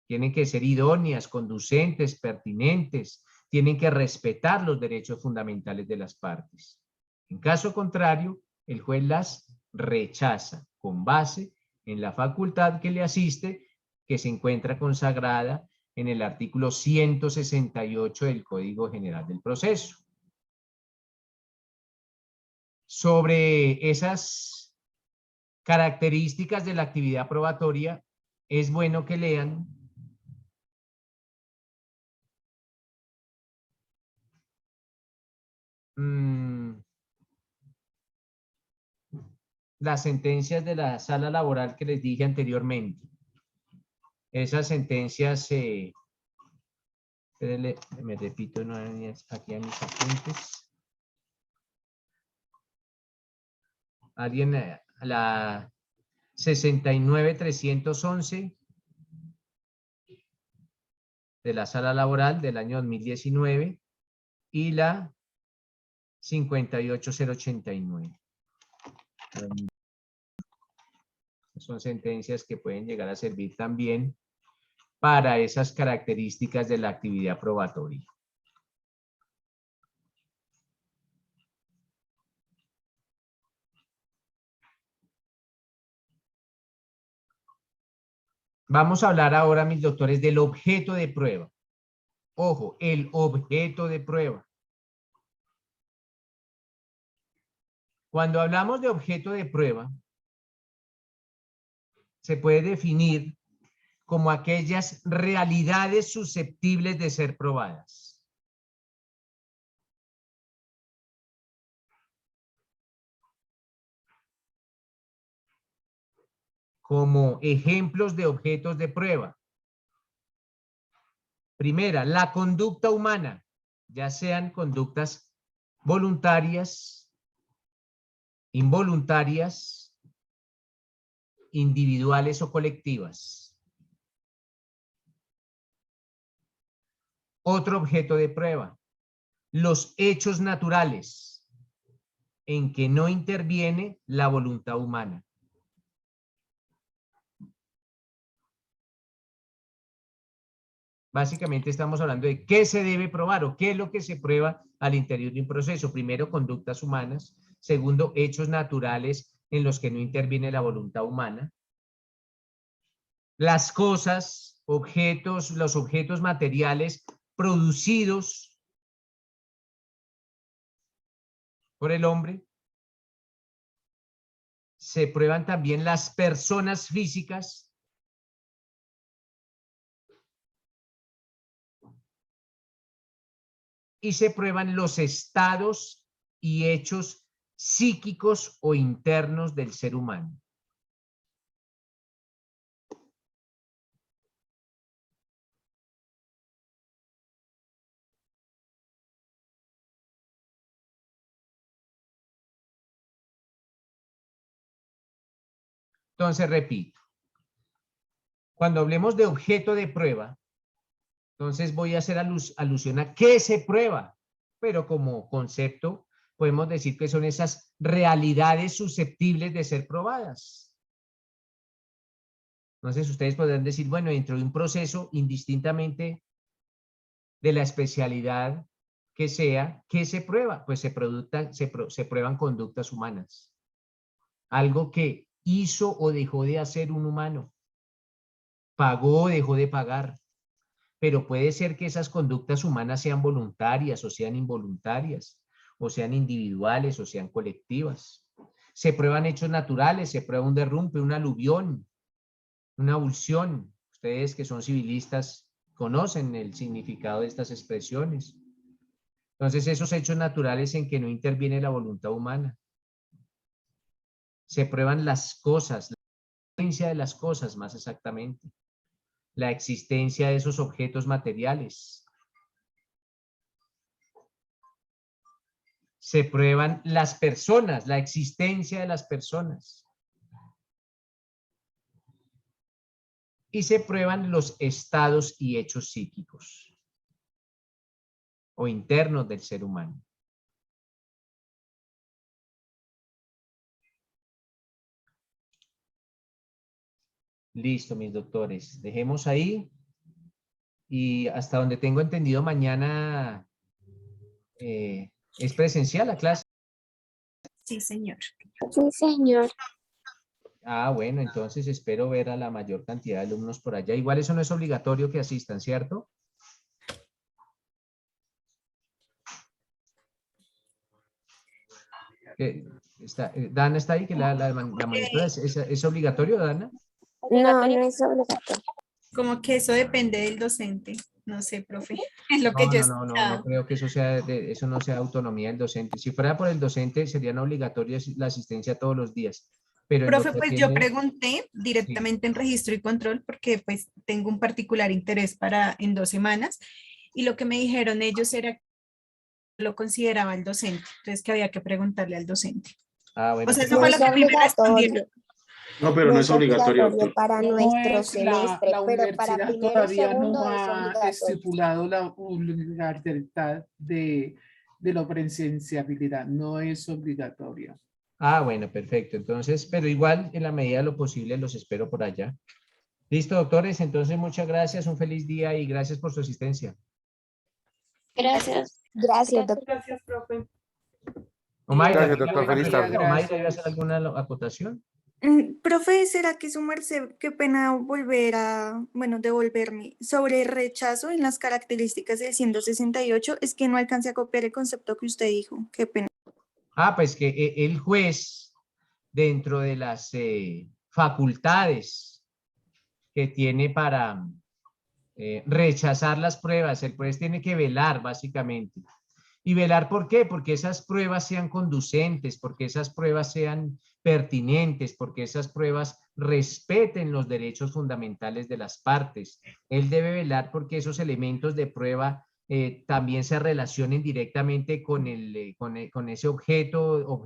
Tienen que ser idóneas, conducentes, pertinentes, tienen que respetar los derechos fundamentales de las partes. En caso contrario, el juez las rechaza con base en la facultad que le asiste, que se encuentra consagrada en el artículo 168 del Código General del Proceso. Sobre esas características de la actividad probatoria, es bueno que lean las sentencias de la sala laboral que les dije anteriormente. Esas sentencias, me repito aquí a mis apuntes. Alguien, la 69.311 de la sala laboral del año 2019 y la 58.089. Son sentencias que pueden llegar a servir también para esas características de la actividad probatoria. Vamos a hablar ahora, mis doctores, del objeto de prueba. Ojo, el objeto de prueba. Cuando hablamos de objeto de prueba, se puede definir como aquellas realidades susceptibles de ser probadas. Como ejemplos de objetos de prueba. Primera, la conducta humana, ya sean conductas voluntarias, involuntarias, individuales o colectivas. Otro objeto de prueba, los hechos naturales en que no interviene la voluntad humana. Básicamente estamos hablando de qué se debe probar o qué es lo que se prueba al interior de un proceso. Primero, conductas humanas. Segundo, hechos naturales en los que no interviene la voluntad humana. Las cosas, objetos, los objetos materiales producidos por el hombre. Se prueban también las personas físicas. Y se prueban los estados y hechos psíquicos o internos del ser humano. Entonces, repito, cuando hablemos de objeto de prueba, entonces voy a hacer alusión a qué se prueba, pero como concepto podemos decir que son esas realidades susceptibles de ser probadas. Entonces ustedes podrán decir, bueno, dentro de un proceso, indistintamente de la especialidad que sea, ¿qué se prueba? Pues se prueban conductas humanas. Algo que hizo o dejó de hacer un humano. Pagó o dejó de pagar. Pero puede ser que esas conductas humanas sean voluntarias o sean involuntarias, o sean individuales o sean colectivas. Se prueban hechos naturales, se prueba un derrumbe, un aluvión, una abulsión. Ustedes que son civilistas conocen el significado de estas expresiones. Entonces, esos hechos naturales en que no interviene la voluntad humana. Se prueban las cosas, la existencia de las cosas más exactamente. La existencia de esos objetos materiales. Se prueban las personas, la existencia de las personas. Y se prueban los estados y hechos psíquicos o internos del ser humano. Listo, mis doctores. Dejemos ahí. Y hasta donde tengo entendido, mañana es presencial la clase. Sí, señor. Sí, señor. Ah, bueno, entonces espero ver a la mayor cantidad de alumnos por allá. Igual eso no es obligatorio que asistan, ¿cierto? Dana está ahí, que la maestra ¿es obligatorio, Dana? No, no es obligatorio. Como que eso depende del docente. No sé, profe. Es lo que yo he No creo que eso eso no sea autonomía del docente. Si fuera por el docente, sería obligatoria la asistencia todos los días. Pero profe, pues yo pregunté directamente en registro y control porque pues tengo un particular interés en 2 semanas y lo que me dijeron ellos era que lo consideraba el docente, entonces que había que preguntarle al docente. Ah, bueno. O sea, eso fue lo que a mí me respondieron. No, pero no es obligatorio. Para No nuestro es semestre, la pero para universidad primero y todavía segundo no es ha obligatorio. estipulado la obligatoriedad de la presenciabilidad, no es obligatoria. Ah, bueno, perfecto. Entonces, pero igual en la medida de lo posible los espero por allá. Listo, doctores. Entonces, muchas gracias. Un feliz día y gracias por su asistencia. Gracias. Gracias, doctor. Gracias, profe. Omaira, Gracias, doctor. Feliz tarde. Omaira, ¿ibas a hacer alguna acotación? Profe, ¿será que su merced, qué pena volver a, devolverme sobre el rechazo en las características del 168? Es que no alcancé a copiar el concepto que usted dijo. Qué pena. Ah, pues que el juez, dentro de las facultades que tiene para rechazar las pruebas, el juez tiene que velar, básicamente. ¿Y velar por qué? Porque esas pruebas sean conducentes, porque esas pruebas sean pertinentes, porque esas pruebas respeten los derechos fundamentales de las partes. Él debe velar porque esos elementos de prueba también se relacionen directamente con ese objeto,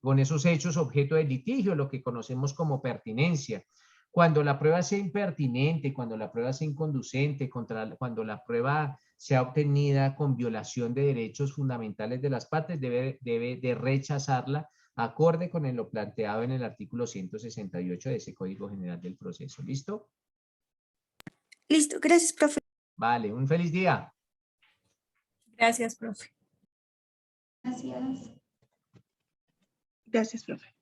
con esos hechos objeto de litigio, lo que conocemos como pertinencia. Cuando la prueba sea impertinente, cuando la prueba sea inconducente, cuando la prueba sea obtenida con violación de derechos fundamentales de las partes, debe de rechazarla acorde con lo planteado en el artículo 168 de ese Código General del Proceso. ¿Listo? Listo, gracias, profe. Vale, un feliz día. Gracias, profe. Gracias. Gracias, profe.